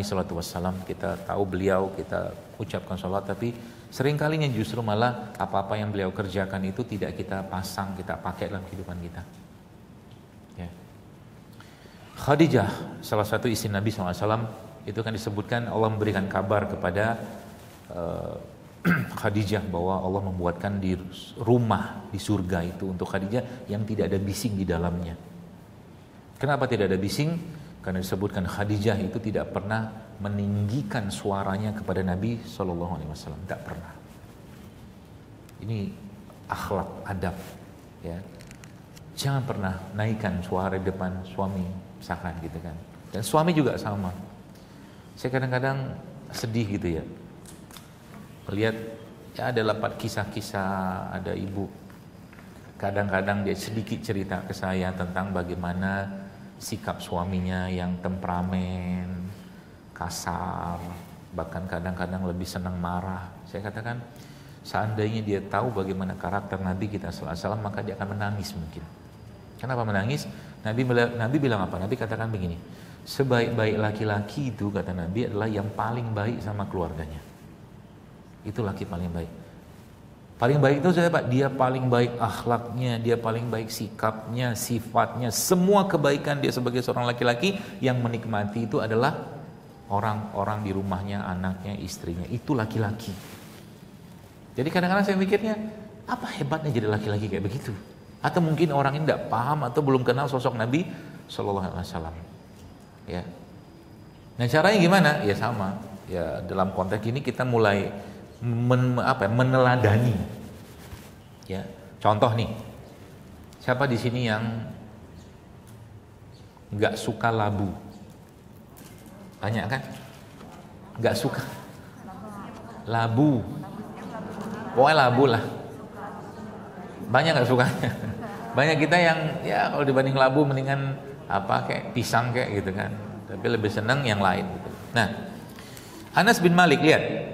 salatu wassalam, kita tahu beliau, kita ucapkan salat, tapi seringkalinya justru malah apa-apa yang beliau kerjakan itu tidak kita pasang, kita pakai dalam kehidupan kita. Ya. Khadijah, salah satu istri Nabi SAW, itu kan disebutkan Allah memberikan kabar kepada Khadijah bahwa Allah membuatkan di rumah di surga itu untuk Khadijah yang tidak ada bising di dalamnya. Kenapa tidak ada bising? Karena disebutkan Khadijah itu tidak pernah meninggikan suaranya kepada Nabi SAW, tidak pernah. Ini akhlak, adab, ya. Jangan pernah naikkan suara di depan suami, misalkan gitu kan. Dan suami juga sama. Saya kadang-kadang sedih gitu ya, melihat ya ada dapat kisah-kisah, ada ibu kadang-kadang dia sedikit cerita ke saya tentang bagaimana sikap suaminya yang temperamen, kasar, bahkan kadang-kadang lebih senang marah. Saya katakan, seandainya dia tahu bagaimana karakter Nabi kita sallallahu alaihi wasallam, maka dia akan menangis mungkin. Kenapa menangis? Nabi bilang apa? Nabi katakan begini, sebaik-baik laki-laki itu, kata Nabi, adalah yang paling baik sama keluarganya. Itu laki paling baik. Paling baik itu siapa? Dia paling baik akhlaknya, dia paling baik sikapnya, sifatnya, semua kebaikan dia sebagai seorang laki-laki. Yang menikmati itu adalah orang-orang di rumahnya, anaknya, istrinya. Itu laki-laki. Jadi kadang-kadang saya mikirnya, apa hebatnya jadi laki-laki kayak begitu? Atau mungkin orang ini tidak paham atau belum kenal sosok Nabi Sallallahu Alaihi Wasallam. Ya. Nah caranya gimana? Ya sama. Ya dalam konteks ini kita mulai meneladani. Ya, contoh nih, siapa di sini yang nggak suka labu? Banyak kan? Nggak suka labu, pokoknya labu lah. Banyak nggak suka. Banyak kita yang ya kalau dibanding labu mendingan apa kayak pisang kayak gitu kan. Tapi lebih senang yang lain. Gitu. Nah, Anas bin Malik lihat.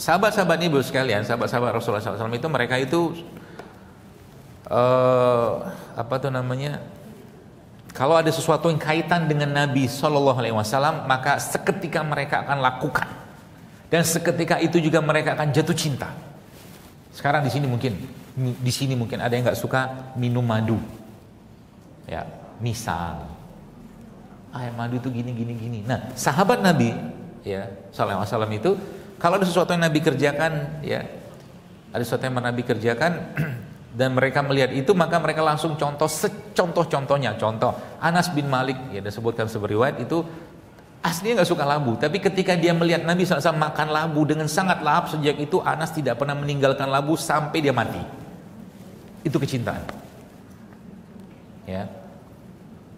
Sahabat-sahabat ibu sekalian, sahabat-sahabat Rasulullah SAW itu mereka itu kalau ada sesuatu yang kaitan dengan Nabi SAW, maka seketika mereka akan lakukan dan seketika itu juga mereka akan jatuh cinta. Sekarang di sini mungkin ada yang nggak suka minum madu, ya misal air madu itu gini. Nah sahabat Nabi ya SAW itu kalau ada sesuatu yang Nabi kerjakan, ya, ada sesuatu yang Nabi kerjakan dan mereka melihat itu, maka mereka langsung contoh-contohnya. Contoh Anas bin Malik, ya disebutkan sebuah riwayat itu aslinya nggak suka labu, tapi ketika dia melihat Nabi SAW makan labu dengan sangat lahap, sejak itu Anas tidak pernah meninggalkan labu sampai dia mati. Itu kecintaan. Ya.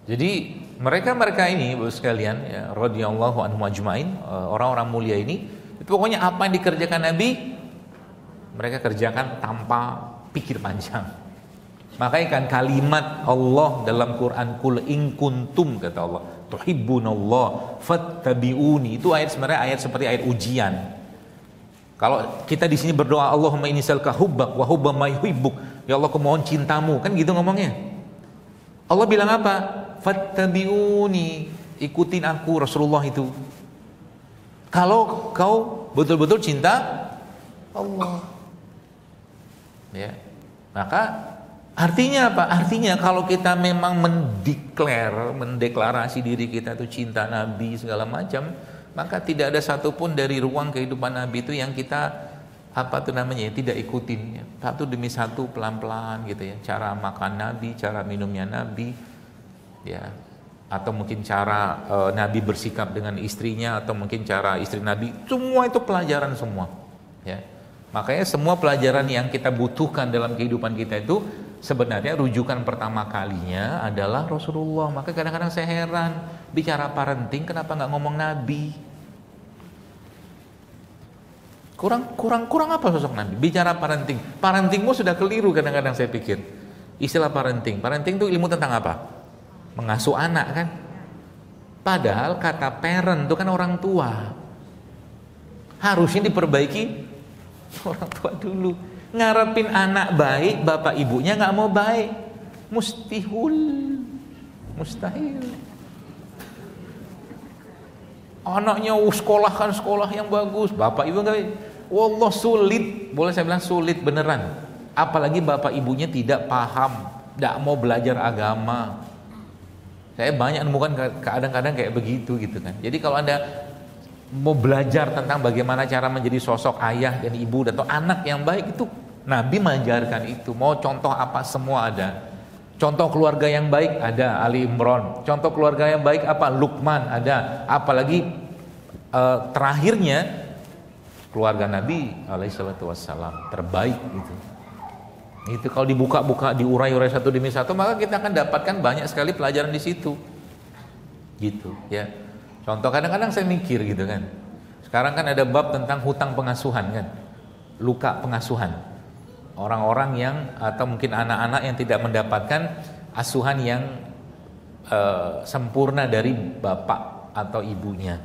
Jadi mereka ini, Bapak sekalian, ya, radhiyallahu anhum ajmain, orang-orang mulia ini. Pokoknya apa yang dikerjakan Nabi mereka kerjakan tanpa pikir panjang. Makanya kan kalimat Allah dalam Quran, kul in kuntum, kata Allah, tuhibbunallah fattabi'uni, itu sebenarnya ayat seperti ayat ujian. Kalau kita di sini berdoa Allahumma inni as'aluka hubbak wa hubba ma yuhibbuk, ya Allah aku mohon cintamu, kan gitu ngomongnya. Allah bilang apa? Fattabi'uni, ikutin aku Rasulullah itu. Kalau kau betul-betul cinta Allah, ya, maka artinya apa? Artinya kalau kita memang mendeklarasi diri kita itu cinta Nabi segala macam, maka tidak ada satupun dari ruang kehidupan Nabi itu yang kita tidak ikutin, ya. Satu demi satu pelan-pelan gitu ya. Cara makan Nabi, cara minumnya Nabi, ya. Atau mungkin cara Nabi bersikap dengan istrinya, atau mungkin cara istri Nabi, semua itu pelajaran semua, ya. Makanya semua pelajaran yang kita butuhkan dalam kehidupan kita itu sebenarnya rujukan pertama kalinya adalah Rasulullah. Maka kadang-kadang saya heran, bicara parenting kenapa nggak ngomong Nabi? Kurang apa sosok Nabi? Bicara parentingmu sudah keliru kadang-kadang saya pikir. Istilah parenting itu ilmu tentang apa? Mengasuh anak kan. Padahal kata parent itu kan orang tua. Harusnya diperbaiki orang tua dulu. Ngarepin anak baik, bapak ibunya nggak mau baik, mustahil. Anaknya sekolah yang bagus, bapak ibu nggak baik. Wallah sulit, boleh saya bilang sulit beneran. Apalagi bapak ibunya tidak paham, tidak mau belajar agama. Saya banyak nemukan kadang-kadang kayak begitu gitu kan. Jadi kalau Anda mau belajar tentang bagaimana cara menjadi sosok ayah dan ibu atau anak yang baik, itu Nabi mengajarkan itu. Mau contoh apa semua ada. Contoh keluarga yang baik ada Ali Imran. Contoh keluarga yang baik apa? Luqman ada. Apalagi terakhirnya keluarga Nabi alaihissalatu wassalam terbaik gitu. Itu kalau dibuka-buka, diurai-urai satu demi satu, maka kita akan dapatkan banyak sekali pelajaran di situ. Gitu, ya. Contoh kadang-kadang saya mikir gitu kan. Sekarang kan ada bab tentang hutang pengasuhan kan. Luka pengasuhan. orang-orang yang atau mungkin anak-anak yang tidak mendapatkan asuhan yang sempurna dari bapak atau ibunya.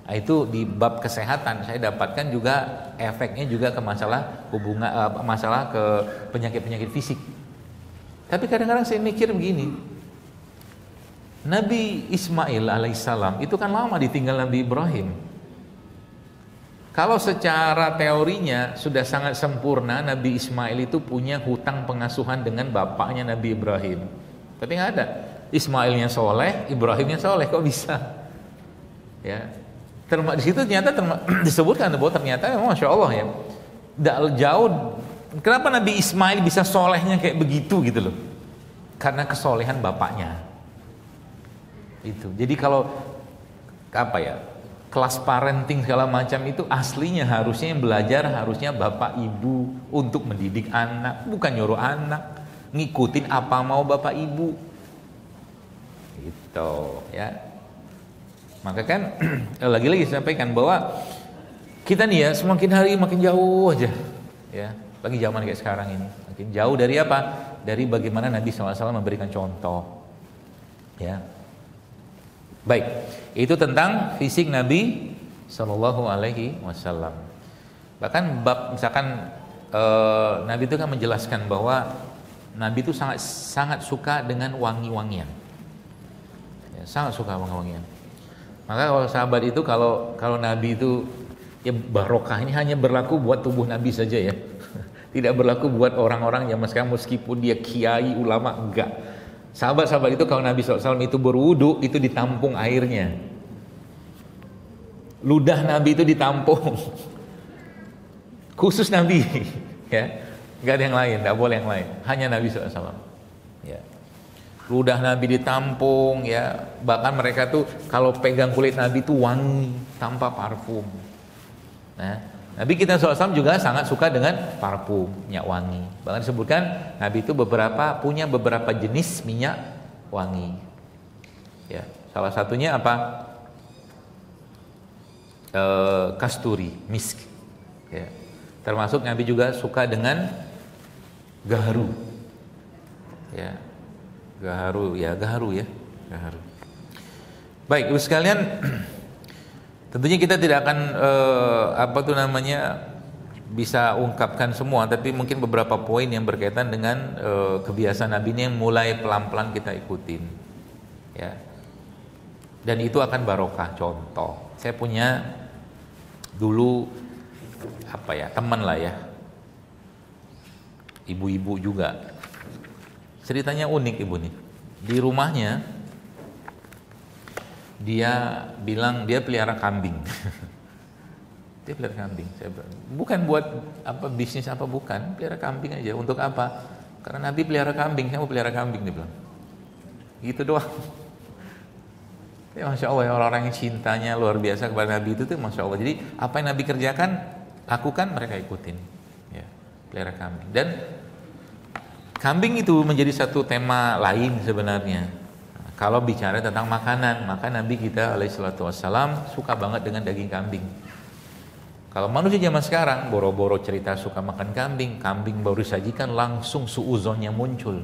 Nah, itu di bab kesehatan saya dapatkan juga efeknya juga ke masalah hubungan, masalah ke penyakit-penyakit fisik. Tapi kadang-kadang saya mikir begini, Nabi Ismail alaihissalam itu kan lama ditinggal Nabi Ibrahim. Kalau secara teorinya sudah sangat sempurna, Nabi Ismail itu punya hutang pengasuhan dengan bapaknya Nabi Ibrahim. Tapi nggak ada. Ismailnya soleh, Ibrahimnya soleh, kok bisa? Ya, di situ ternyata disebutkan bahwa ternyata memang Masya Allah ya, tidak jauh. Kenapa Nabi Ismail bisa solehnya kayak begitu gitu loh? Karena kesolehan bapaknya. Itu. Jadi kalau apa ya, kelas parenting segala macam itu aslinya harusnya yang belajar harusnya bapak ibu untuk mendidik anak, bukan nyuruh anak ngikutin apa mau bapak ibu. Gitu ya. Maka kan lagi-lagi sampaikan bahwa kita nih ya semakin hari makin jauh aja ya, lagi zaman kayak sekarang ini makin jauh dari apa? Dari bagaimana Nabi SAW memberikan contoh ya. Baik, itu tentang fisik Nabi Sallallahu Alaihi Wasallam. Bahkan bab misalkan Nabi itu kan menjelaskan bahwa Nabi itu sangat suka dengan wangi-wangian, ya, sangat suka wangi-wangian. Maka kalau sahabat itu kalau Nabi itu ya barokah ini hanya berlaku buat tubuh Nabi saja ya, tidak berlaku buat orang-orang yang meskipun dia kiai ulama, enggak. Sahabat-sahabat itu kalau Nabi SAW itu berwudu itu ditampung airnya, ludah Nabi itu ditampung, khusus Nabi, ya, nggak ada yang lain, nggak boleh yang lain, hanya Nabi SAW. Ya. Ludah Nabi ditampung, ya, bahkan mereka tuh kalau pegang kulit Nabi itu wangi tanpa parfum. Nah, Nabi kita SAW juga sangat suka dengan parfum, minyak wangi. Bahkan disebutkan Nabi itu punya beberapa jenis minyak wangi. Ya, salah satunya apa? Kasturi, misk. Ya. Termasuk Nabi juga suka dengan gaharu. Ya. Gaharu ya. Baik, Ibu sekalian, tentunya kita tidak akan bisa ungkapkan semua, tapi mungkin beberapa poin yang berkaitan dengan kebiasaan Nabi ini yang mulai pelan-pelan kita ikutin. Ya. Dan itu akan barokah. Contoh, saya punya dulu teman lah ya, ibu-ibu juga. Ceritanya unik ibu nih. Di rumahnya dia bilang dia pelihara kambing. Dia pelihara kambing. Bukan buat bisnis bukan, pelihara kambing aja. Untuk apa? Karena Nabi pelihara kambing, saya mau pelihara kambing, dia bilang. Gitu doang. Ya, Masya Allah, orang-orang yang cintanya luar biasa kepada Nabi itu tuh Masya Allah. Jadi apa yang Nabi kerjakan, lakukan, mereka ikutin. Ya, pelihara kambing. Dan kambing itu menjadi satu tema lain sebenarnya. Kalau bicara tentang makanan, maka Nabi kita alaihissalam suka banget dengan daging kambing. Kalau manusia zaman sekarang boro-boro cerita suka makan kambing, kambing baru disajikan langsung suuzonnya muncul.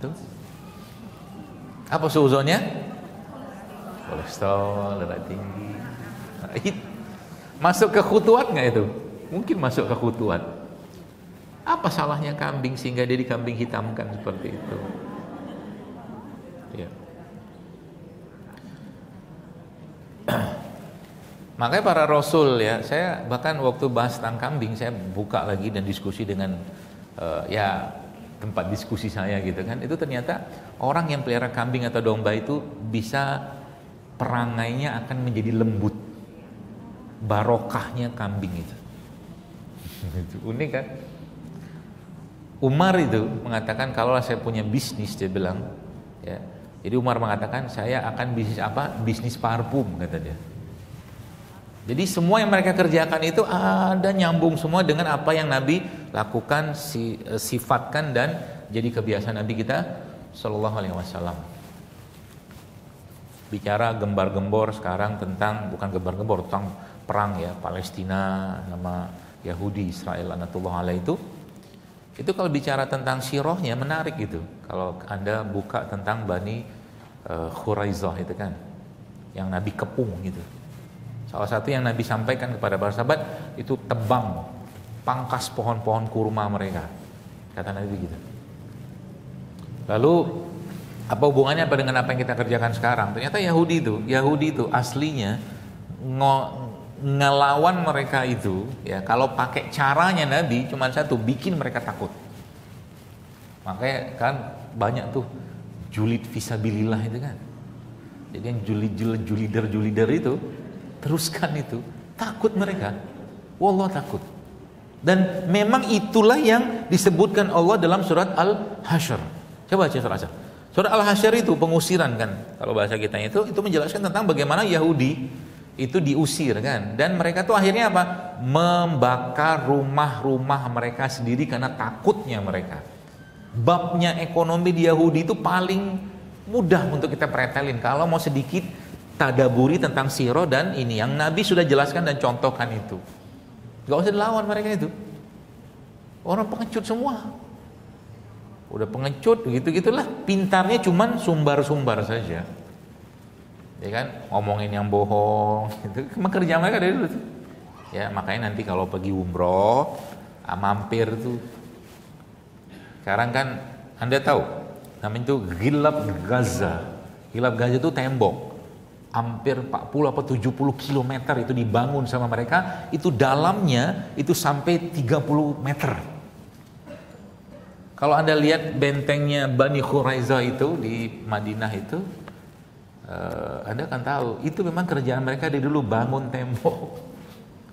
Tuh. Apa suuzonnya? Kolesterol, darah tinggi. Masuk ke khutuat nggak itu? Mungkin masuk ke khutuat. Apa salahnya kambing sehingga dia dikambing hitamkan seperti itu? Ya. Makanya para rasul ya, saya bahkan waktu bahas tentang kambing saya buka lagi dan diskusi dengan tempat diskusi saya gitu kan. Itu ternyata orang yang pelihara kambing atau domba itu bisa perangainya akan menjadi lembut. Barokahnya kambing itu. Unik kan? Umar itu mengatakan kalau saya punya bisnis, dia bilang ya. Jadi Umar mengatakan saya akan bisnis bisnis parfum, kata dia. Jadi semua yang mereka kerjakan itu ada nyambung semua dengan apa yang Nabi lakukan, sifatkan dan jadi kebiasaan Nabi kita Sallallahu Alaihi Wasallam. Bicara gembar-gembor sekarang tentang, bukan gembar-gembor, tentang perang ya, Palestina sama Yahudi Israel laknatullah alaihi itu. Itu kalau bicara tentang sirahnya menarik gitu. Kalau Anda buka tentang Bani Khuraizah itu kan, yang Nabi kepung gitu. Salah satu yang Nabi sampaikan kepada para sahabat itu tebang, pangkas pohon-pohon kurma mereka. Kata Nabi gitu. Lalu apa hubungannya apa dengan apa yang kita kerjakan sekarang? Ternyata Yahudi itu aslinya ngelawan mereka itu ya, kalau pakai caranya Nabi cuma satu, bikin mereka takut. Makanya kan banyak tuh julid fisabilillah itu kan. Jadi yang julider itu teruskan itu, takut mereka. Wallah takut. Dan memang itulah yang disebutkan Allah dalam surat Al-Hasyr. Coba baca surat Al-Hasyr. Surat Al-Hasyr itu pengusiran kan, kalau bahasa kita itu menjelaskan tentang bagaimana Yahudi itu diusir kan, dan mereka tuh akhirnya apa? Membakar rumah-rumah mereka sendiri karena takutnya mereka. Babnya ekonomi di Yahudi itu paling mudah untuk kita pretelin kalau mau sedikit tadaburi tentang sirah dan ini yang Nabi sudah jelaskan dan contohkan itu. Gak usah dilawan mereka itu. Orang pengecut semua. Udah pengecut gitu-gitulah, pintarnya cuman sumbar-sumbar saja. Ya kan, ngomongin yang bohong itu kerja mereka dari dulu tuh. Ya, makanya nanti kalau pergi umroh, mampir tuh. Sekarang kan Anda tahu namanya itu Ghilab Gaza. Ghilab Gaza itu tembok hampir 40 atau 70 km itu dibangun sama mereka, itu dalamnya itu sampai 30 meter. Kalau Anda lihat bentengnya Bani Khuraizah itu di Madinah itu, Anda akan tahu itu memang kerjaan mereka dari dulu, bangun tembok,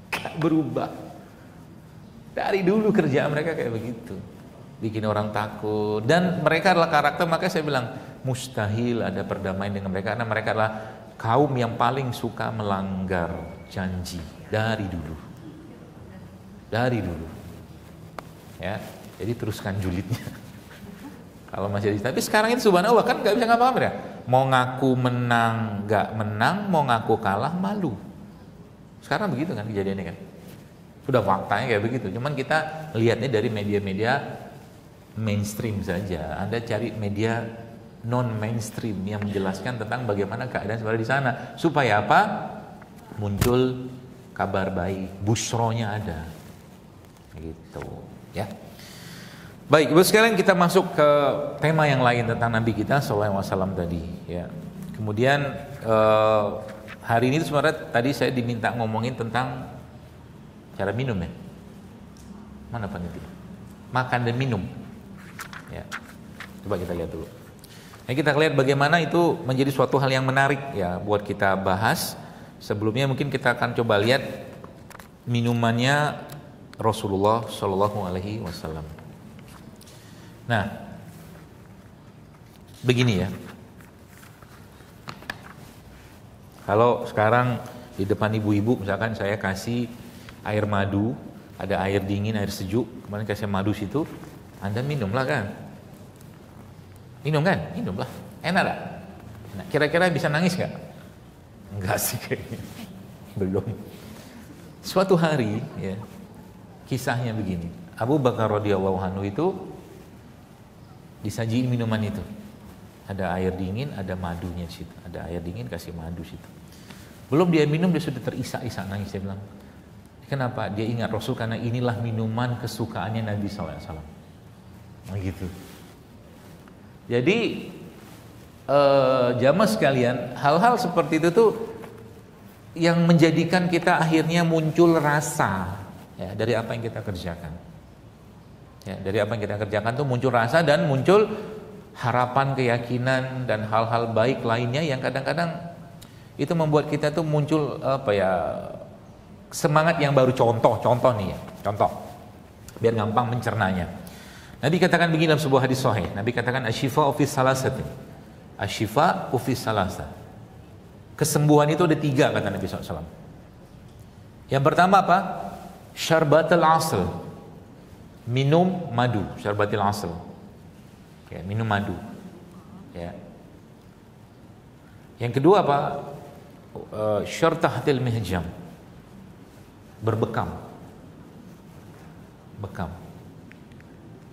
gak berubah. Dari dulu kerjaan mereka kayak begitu, bikin orang takut. Dan mereka adalah karakter, makanya saya bilang mustahil ada perdamaian dengan mereka, karena mereka adalah kaum yang paling suka melanggar janji dari dulu. Ya, jadi teruskan julidnya. Kalau masih tapi sekarang itu subhanallah kan nggak bisa ngapa-ngapain ya. Mau ngaku menang nggak menang, mau ngaku kalah malu. Sekarang begitu kan kejadiannya kan. Sudah faktanya kayak begitu. Cuman kita lihatnya dari media-media mainstream saja. Anda cari media non mainstream yang menjelaskan tentang bagaimana keadaan sebenarnya di sana, supaya apa? Muncul kabar baik, busronya ada. Gitu, ya. Baik, Ibu sekalian, kita masuk ke tema yang lain tentang Nabi kita sallallahu alaihi wasallam tadi, ya. Kemudian hari ini sebenarnya tadi saya diminta ngomongin tentang cara minum ya. Mana panitia? Makan dan minum. Ya. Coba kita lihat dulu. Nah, kita lihat bagaimana itu menjadi suatu hal yang menarik ya buat kita bahas. Sebelumnya mungkin kita akan coba lihat minumannya Rasulullah Shallallahu Alaihi Wasallam. Nah, begini ya. Kalau sekarang di depan ibu-ibu, misalkan saya kasih air madu, ada air dingin, air sejuk, kemudian kasih madu situ, Anda minumlah kan? Minum kan? Minumlah. Enak gak? Nah, kira-kira bisa nangis gak? Enggak sih kayaknya. Belum. Suatu hari, ya, kisahnya begini. Abu Bakar radhiyallahu anhu itu disajiin minuman itu. Ada air dingin, ada madunya di situ. Ada air dingin, kasih madu situ. Belum dia minum, dia sudah terisak-isak nangis. Dia bilang, kenapa? Dia ingat Rasul, karena inilah minuman kesukaannya Nabi SAW. Nah gitu. Jadi jamaah sekalian, hal-hal seperti itu tuh yang menjadikan kita akhirnya muncul rasa ya, dari apa yang kita kerjakan. Ya, dari apa yang kita kerjakan tuh muncul rasa dan muncul harapan, keyakinan dan hal-hal baik lainnya yang kadang-kadang itu membuat kita tuh muncul apa ya, semangat yang baru. Contoh nih ya, contoh biar gampang mencernanya. Nabi katakan begini dalam sebuah hadis sahih. Nabi katakan asyifa fi salasatin. Asyifa fi salasa. Kesembuhan itu ada 3 kata Nabi SAW. Yang pertama apa? Syarbatul asl. Minum madu, syarbatul asl. Ya, minum madu. Ya. Yang kedua apa? Syartahatil mihjam. Berbekam. Bekam.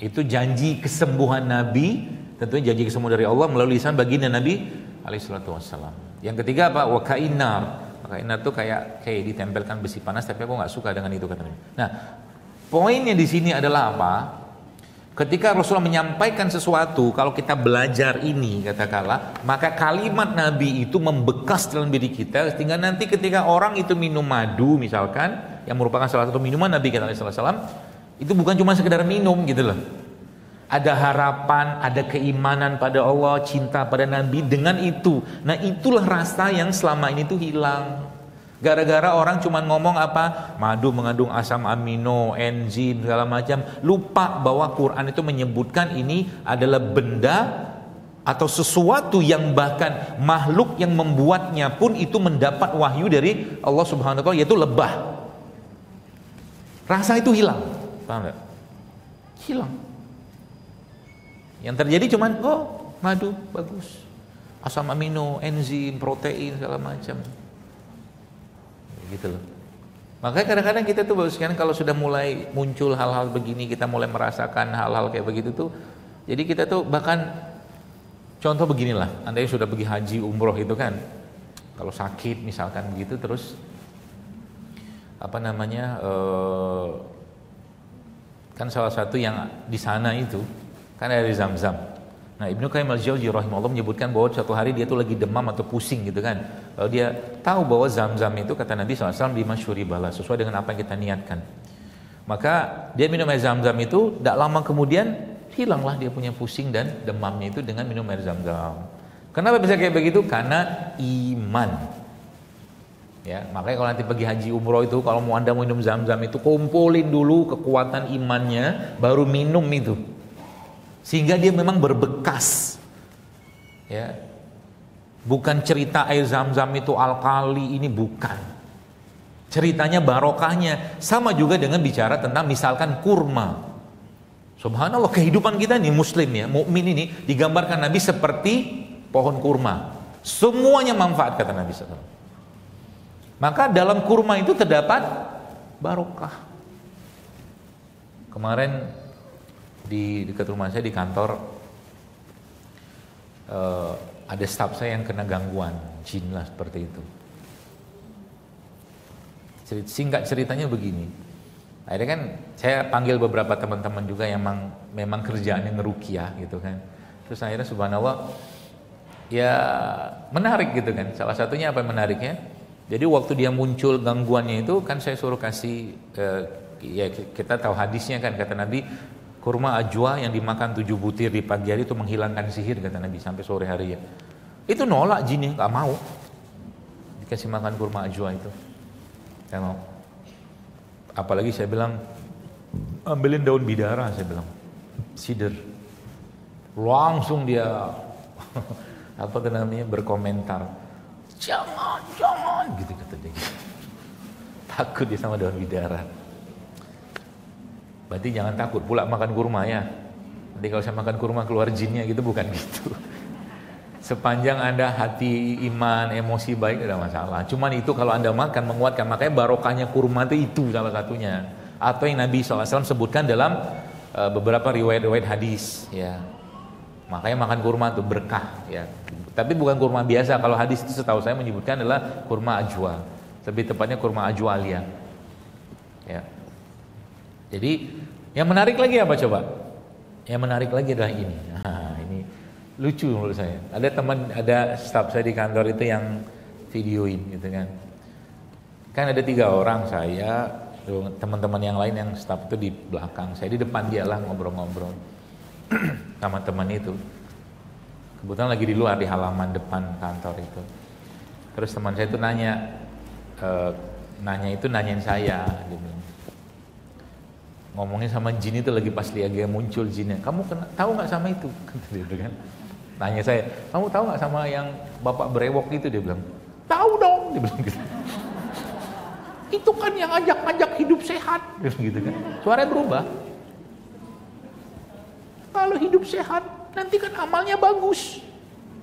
Itu janji kesembuhan Nabi, tentunya janji kesembuhan dari Allah melalui lisan baginda Nabi alaihi salatu wassalam. Yang ketiga apa? Wa kainar. Kainar itu kayak ditempelkan besi panas, tapi aku nggak suka dengan itu katanya. Nah, poinnya di sini adalah apa? Ketika Rasulullah menyampaikan sesuatu, kalau kita belajar ini katakanlah, maka kalimat Nabi itu membekas dalam diri kita, sehingga nanti ketika orang itu minum madu misalkan, yang merupakan salah satu minuman Nabi kita SAW, itu bukan cuma sekedar minum gitu loh. Ada harapan, ada keimanan pada Allah, cinta pada Nabi dengan itu. Nah itulah rasa yang selama ini tuh hilang. Gara-gara orang cuma ngomong apa? Madu mengandung asam amino, enzim, segala macam. Lupa bahwa Quran itu menyebutkan ini adalah benda atau sesuatu yang bahkan makhluk yang membuatnya pun itu mendapat wahyu dari Allah Subhanahu wa taala, yaitu lebah. Rasa itu hilang. Paham enggak? Hilang. Yang terjadi cuma madu bagus. Asam amino, enzim, protein segala macam. Gitu loh. Makanya kadang-kadang kita tuh sekarang kalau sudah mulai muncul hal-hal begini, kita mulai merasakan hal-hal kayak begitu tuh, jadi kita tuh bahkan contoh beginilah, Anda yang sudah pergi haji umroh itu kan, kalau sakit misalkan gitu terus apa namanya kan salah satu yang di sana itu kan ada Zam-Zam. Nah, Ibnu Qayyim al-Jauziyah rahimahullah menyebutkan bahwa suatu hari dia tuh lagi demam atau pusing gitu kan. Lalu dia tahu bahwa Zam-Zam itu kata Nabi SAW dimasyuri bala, sesuai dengan apa yang kita niatkan. Maka dia minum air Zam-Zam itu, tidak lama kemudian hilanglah dia punya pusing dan demamnya itu dengan minum air Zam-Zam. Kenapa bisa kayak begitu? Karena iman. Ya, makanya kalau nanti pergi haji umroh itu, kalau mau Anda minum Zam-Zam itu kumpulin dulu kekuatan imannya, baru minum itu. Sehingga dia memang berbekas. Ya. Bukan cerita air Zam-Zam itu alkali, ini bukan. Ceritanya barokahnya. Sama juga dengan bicara tentang misalkan kurma. Subhanallah, kehidupan kita nih muslim ya, mukmin ini digambarkan Nabi seperti pohon kurma. Semuanya manfaat kata Nabi SAW. Maka dalam kurma itu terdapat barokah. Kemarin di dekat rumah saya di kantor ada staf saya yang kena gangguan jin lah seperti itu. Singkat ceritanya begini, akhirnya kan saya panggil beberapa teman-teman juga yang memang kerjaannya ngeruqyah gitu kan. Terus akhirnya subhanallah ya menarik gitu kan. Salah satunya apa yang menariknya? Jadi waktu dia muncul gangguannya itu kan saya suruh kasih ya kita tahu hadisnya kan, kata Nabi kurma ajwa yang dimakan 7 butir di pagi hari itu menghilangkan sihir kata Nabi sampai sore hari ya. Itu nolak jinnya, nggak mau dikasih makan kurma ajwa itu, nggak mau. Apalagi saya bilang ambilin daun bidara, saya bilang sider, langsung dia apa namanya berkomentar, jangan gitu kata dia. Takut dia sama daun bidara. Berarti jangan takut pula makan kurma ya. Nanti kalau saya makan kurma keluar jinnya gitu, bukan gitu. Sepanjang Anda hati, iman, emosi baik tidak masalah. Cuman itu kalau Anda makan menguatkan, makanya barokahnya kurma itu salah satunya. Atau yang Nabi SAW sebutkan dalam beberapa riwayat-riwayat hadis ya. Makanya makan kurma itu berkah ya. Tapi bukan kurma biasa. Kalau hadis itu setahu saya menyebutkan adalah kurma ajwa. Lebih tepatnya kurma ajwa alia. Ya. Jadi yang menarik lagi apa coba? Yang menarik lagi adalah ini. Nah, ini lucu menurut saya. Ada staf saya di kantor itu yang videoin gitu kan. Kan ada 3 orang, saya, teman-teman yang lain yang staf itu di belakang. Saya di depan dia lah ngobrol-ngobrol sama teman itu. Kebetulan lagi di luar di halaman depan kantor itu. Terus teman saya itu nanyain saya gitu. Ngomongin sama jin itu lagi pas dia muncul jinnya. Kamu tahu nggak sama itu? Gitu kan. Tanya saya, kamu tahu nggak sama yang bapak berewok itu? Dia bilang, tahu dong. Dia bilang gitu. Itu kan yang ajak-ajak hidup sehat. Dia bilang gitu kan. Suaranya berubah. Kalau hidup sehat, nanti kan amalnya bagus,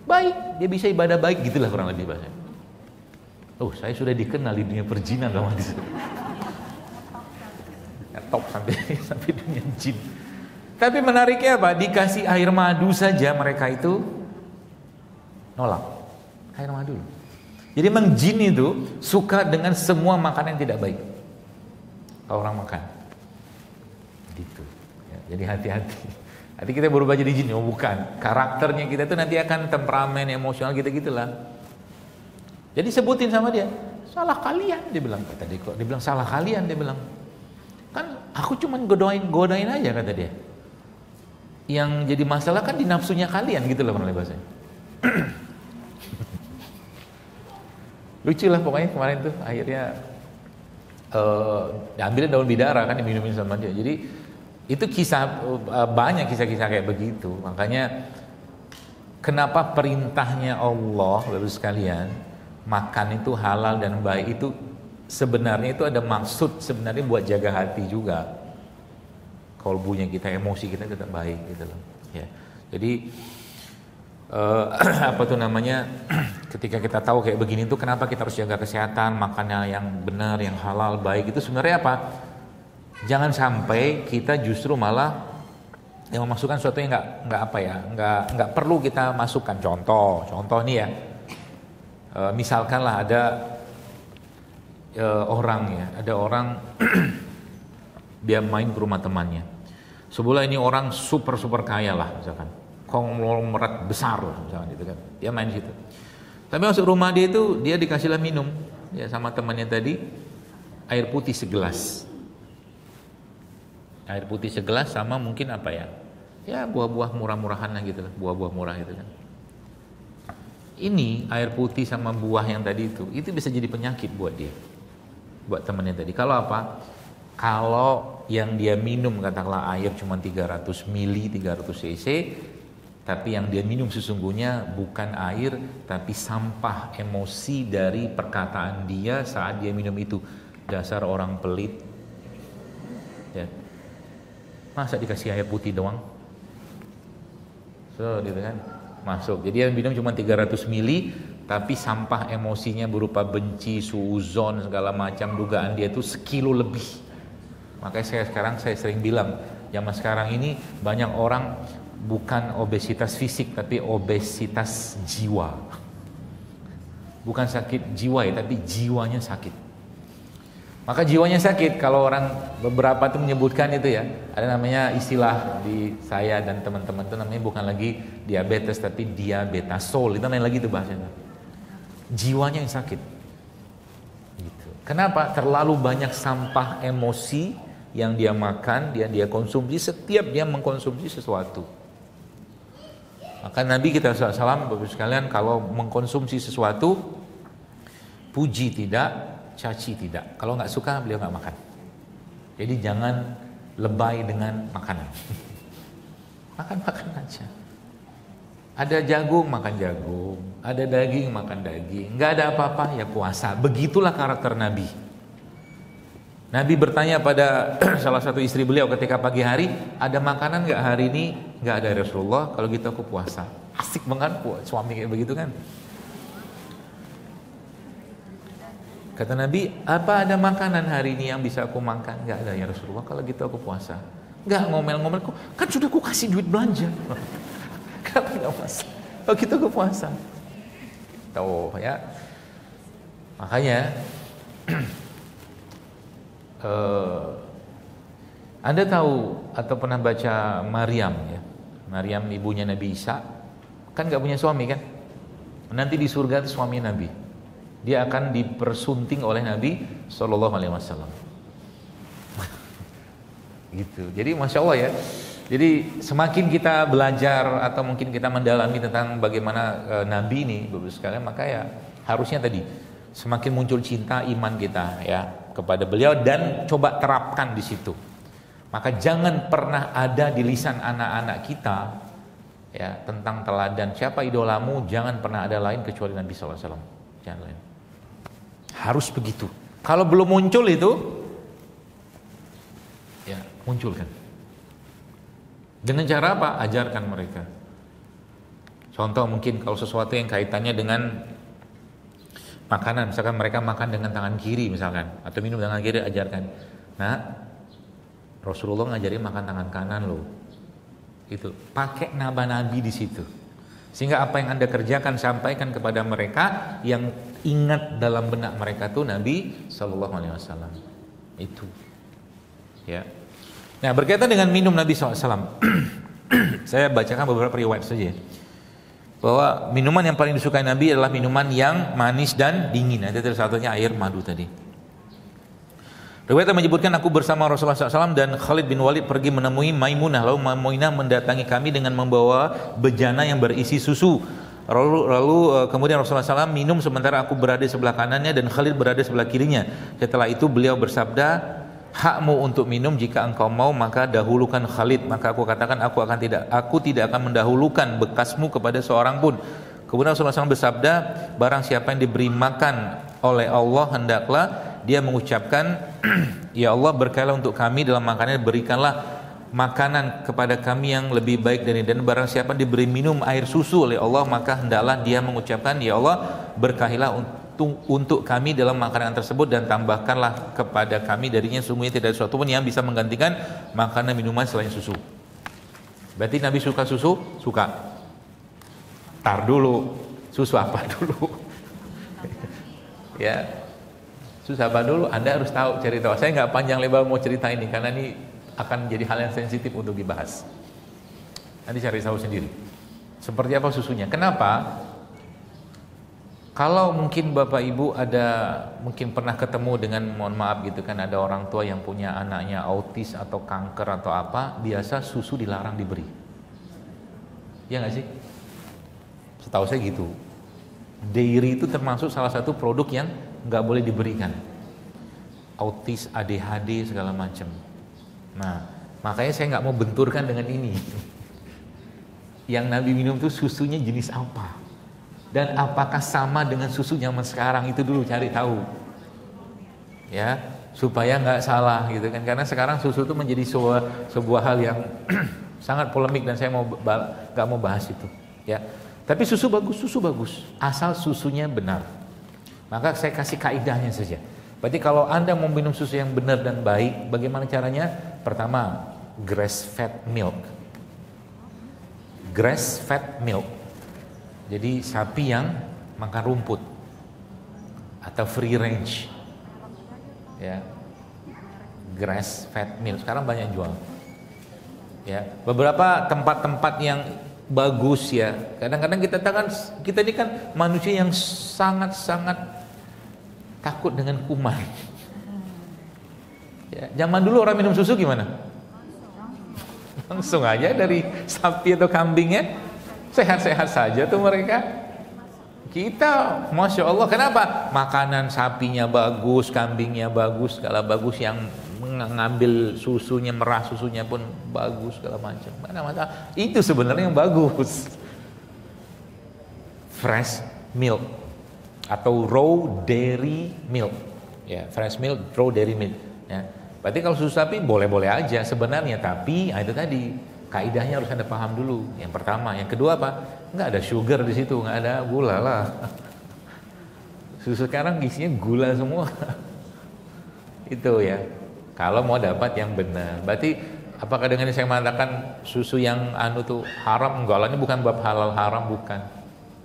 baik. Dia bisa ibadah baik, gitulah kurang lebih bahasa. Oh, saya sudah dikenal di dunia perjinan sama dia. Top sampai dunia jin. Tapi menariknya apa? Dikasih air madu saja mereka itu nolak. Air madu. Jadi memang jin itu suka dengan semua makanan yang tidak baik. Kalau orang makan. Gitu. Ya, jadi hati-hati. Nanti kita berubah jadi jin, oh bukan. Karakternya kita itu nanti akan temperamen, emosional gitu-gitulah. Jadi sebutin sama dia, salah kalian, dia bilang. Kata dia, kok dia bilang salah kalian, dia bilang. Kan aku cuma godain aja, kata dia. Yang jadi masalah kan di nafsunya kalian, gitu loh bahasanya. Lucu lah pokoknya kemarin tuh, akhirnya ambilnya daun bidara kan diminumin sama dia. Jadi itu kisah, banyak kisah-kisah kayak begitu. Makanya kenapa perintahnya Allah, Bapak sekalian, makan itu halal dan baik itu sebenarnya itu ada maksud sebenarnya buat jaga hati juga. Kolbunya kita, emosi kita tetap baik gitu loh. Ya. Jadi apa tuh namanya, ketika kita tahu kayak begini tuh kenapa kita harus jaga kesehatan, makannya yang benar, yang halal, baik, itu sebenarnya apa? Jangan sampai kita justru malah yang memasukkan sesuatu yang nggak apa ya, nggak perlu kita masukkan. Contoh nih ya, misalkanlah ada ada orang dia main ke rumah temannya. Sebelah ini orang super kaya lah misalkan, konglomerat besar lah misalkan gitu kan. Dia main di situ. Tapi masuk rumah dia itu dia dikasihlah minum ya sama temannya tadi air putih segelas. Air putih segelas sama mungkin apa ya? Ya buah-buah murah-murahan lah gitu lah, buah-buah murah gitu kan. Ini air putih sama buah yang tadi itu bisa jadi penyakit buat dia. Buat temannya tadi. Kalau apa? Kalau yang dia minum katakanlah air cuma 300 mili, 300 cc, tapi yang dia minum sesungguhnya bukan air, tapi sampah emosi dari perkataan dia saat dia minum itu. Dasar orang pelit. Ya. Masa dikasih air putih doang? Gitu kan. Masuk. Jadi yang minum cuma 300 mili, tapi sampah emosinya berupa benci, suuzon, segala macam, dugaan dia itu sekilo lebih. Makanya saya sering bilang, zaman sekarang ini banyak orang bukan obesitas fisik tapi obesitas jiwa. Bukan sakit jiwa ya, tapi jiwanya sakit. Maka jiwanya sakit kalau orang beberapa tuh menyebutkan itu ya. Ada namanya istilah di saya dan teman-teman itu namanya bukan lagi diabetes tapi diabetasol. Itu namanya lagi itu bahasanya. Jiwanya yang sakit. Gitu. Kenapa? Terlalu banyak sampah emosi yang dia makan, dia konsumsi setiap dia mengkonsumsi sesuatu. Maka Nabi kita SAW Bapak sekalian kalau mengkonsumsi sesuatu puji tidak, caci tidak. Kalau nggak suka beliau nggak makan. Jadi jangan lebay dengan makanan. Makan aja. Ada jagung makan jagung, ada daging makan daging, nggak ada apa-apa ya puasa. Begitulah karakter Nabi. Nabi bertanya pada salah satu istri beliau ketika pagi hari, ada makanan nggak hari ini? Nggak ada Rasulullah. Kalau gitu aku puasa. Asik banget suami kayak begitu kan? Kata Nabi, apa ada makanan hari ini yang bisa aku makan? Nggak ada ya Rasulullah. Kalau gitu aku puasa. Nggak ngomel-ngomel, kan sudah aku kasih duit belanja. Kenapa nggak puasa? Kalau gitu aku puasa. Tahu ya? Makanya Anda tahu atau pernah baca Maryam ya? Maryam ibunya Nabi Isa kan nggak punya suami kan? Nanti di surga itu suami Nabi. Dia akan dipersunting oleh Nabi Shallallahu Alaihi Wasallam. Gitu. Jadi masya Allah ya. Jadi semakin kita belajar atau mungkin kita mendalami tentang bagaimana Nabi ini, Bapak sekalian, maka ya harusnya tadi semakin muncul cinta iman kita ya kepada beliau dan coba terapkan di situ. Maka jangan pernah ada di lisan anak-anak kita ya tentang teladan siapa idolamu, jangan pernah ada lain kecuali Nabi Sallallahu Alaihi Wasallam. Jangan lain. Harus begitu. Kalau belum muncul itu, ya munculkan. Dengan cara apa? Ajarkan mereka. Contoh mungkin kalau sesuatu yang kaitannya dengan makanan, misalkan mereka makan dengan tangan kiri misalkan, atau minum dengan tangan kiri, ajarkan. Nah, Rasulullah ngajarin makan tangan kanan loh. Itu pakai nama Nabi di situ. Sehingga apa yang Anda kerjakan sampaikan kepada mereka, yang ingat dalam benak mereka tuh Nabi Sallallahu Alaihi Wasallam. Itu. Ya. Nah, berkaitan dengan minum Nabi SAW, saya bacakan beberapa riwayat saja. Bahwa minuman yang paling disukai Nabi adalah minuman yang manis dan dingin. Itu salah satunya air madu tadi. Riwayat menyebutkan, aku bersama Rasulullah SAW dan Khalid bin Walid pergi menemui Maimunah. Lalu Maimunah mendatangi kami dengan membawa bejana yang berisi susu. Lalu kemudian Rasulullah SAW minum sementara aku berada di sebelah kanannya dan Khalid berada di sebelah kirinya. Setelah itu beliau bersabda, hakmu untuk minum, jika engkau mau maka dahulukan Khalid. Maka aku katakan, aku tidak akan mendahulukan bekasmu kepada seorang pun. Kemudian Rasulullah SAW bersabda, barang siapa yang diberi makan oleh Allah, hendaklah dia mengucapkan, ya Allah, berkailah untuk kami dalam makanan, berikanlah makanan kepada kami yang lebih baik dari ini. Dan barang siapa diberi minum air susu oleh Allah, maka hendaklah dia mengucapkan, ya Allah, berkahilah untuk kami dalam makanan tersebut dan tambahkanlah kepada kami darinya, sungguhnya tidak ada sesuatu pun yang bisa menggantikan makanan minuman selain susu. Berarti Nabi suka susu? Suka. Tar dulu, susu apa dulu? Ya, susu apa dulu? Anda harus tahu, cari tahu. Saya nggak panjang lebar mau cerita ini karena ini akan jadi hal yang sensitif untuk dibahas. Nanti cari tahu sendiri. Seperti apa susunya? Kenapa? Kalau mungkin Bapak Ibu mungkin pernah ketemu dengan, mohon maaf gitu kan, ada orang tua yang punya anaknya autis atau kanker atau apa, biasa susu dilarang diberi. Ya nggak sih? Setahu saya gitu. Dairy itu termasuk salah satu produk yang nggak boleh diberikan. Autis, ADHD segala macam. Nah, makanya saya nggak mau benturkan dengan ini. Yang Nabi minum tuh susunya jenis apa? Dan apakah sama dengan susu zaman sekarang? Itu dulu cari tahu, ya, supaya nggak salah gitu kan. Karena sekarang susu itu menjadi sebuah hal yang sangat polemik dan saya nggak mau bahas itu, ya. Tapi susu bagus, asal susunya benar. Maka saya kasih kaidahnya saja. Berarti kalau Anda mau minum susu yang benar dan baik, bagaimana caranya? Pertama, grass fed milk. Grass fed milk. Jadi sapi yang makan rumput atau free range, ya, grass fed milk sekarang banyak jual, ya. Beberapa tempat-tempat yang bagus, ya. Kadang-kadang kita ini kan manusia yang sangat-sangat takut dengan kuman. Ya, zaman dulu orang minum susu gimana? Langsung aja dari sapi atau kambingnya. Sehat-sehat saja tuh mereka. Kita, Masya Allah, kenapa? Makanan sapinya bagus, kambingnya bagus, segala bagus, yang mengambil susunya, merah susunya pun bagus, segala macam. Mana masalah? Itu sebenarnya yang bagus. Fresh milk atau raw dairy milk. Ya, fresh milk, raw dairy milk. Ya. Berarti kalau susu sapi boleh-boleh aja sebenarnya, tapi itu tadi. Kaidahnya harus Anda paham dulu. Yang pertama, yang kedua apa? Nggak ada sugar di situ, nggak ada gula lah. Susu sekarang isinya gula semua. Itu ya. Kalau mau dapat yang benar. Berarti apakah dengan ini saya mengatakan susu yang tuh haram? Enggak lah, ini bukan bab halal haram, bukan.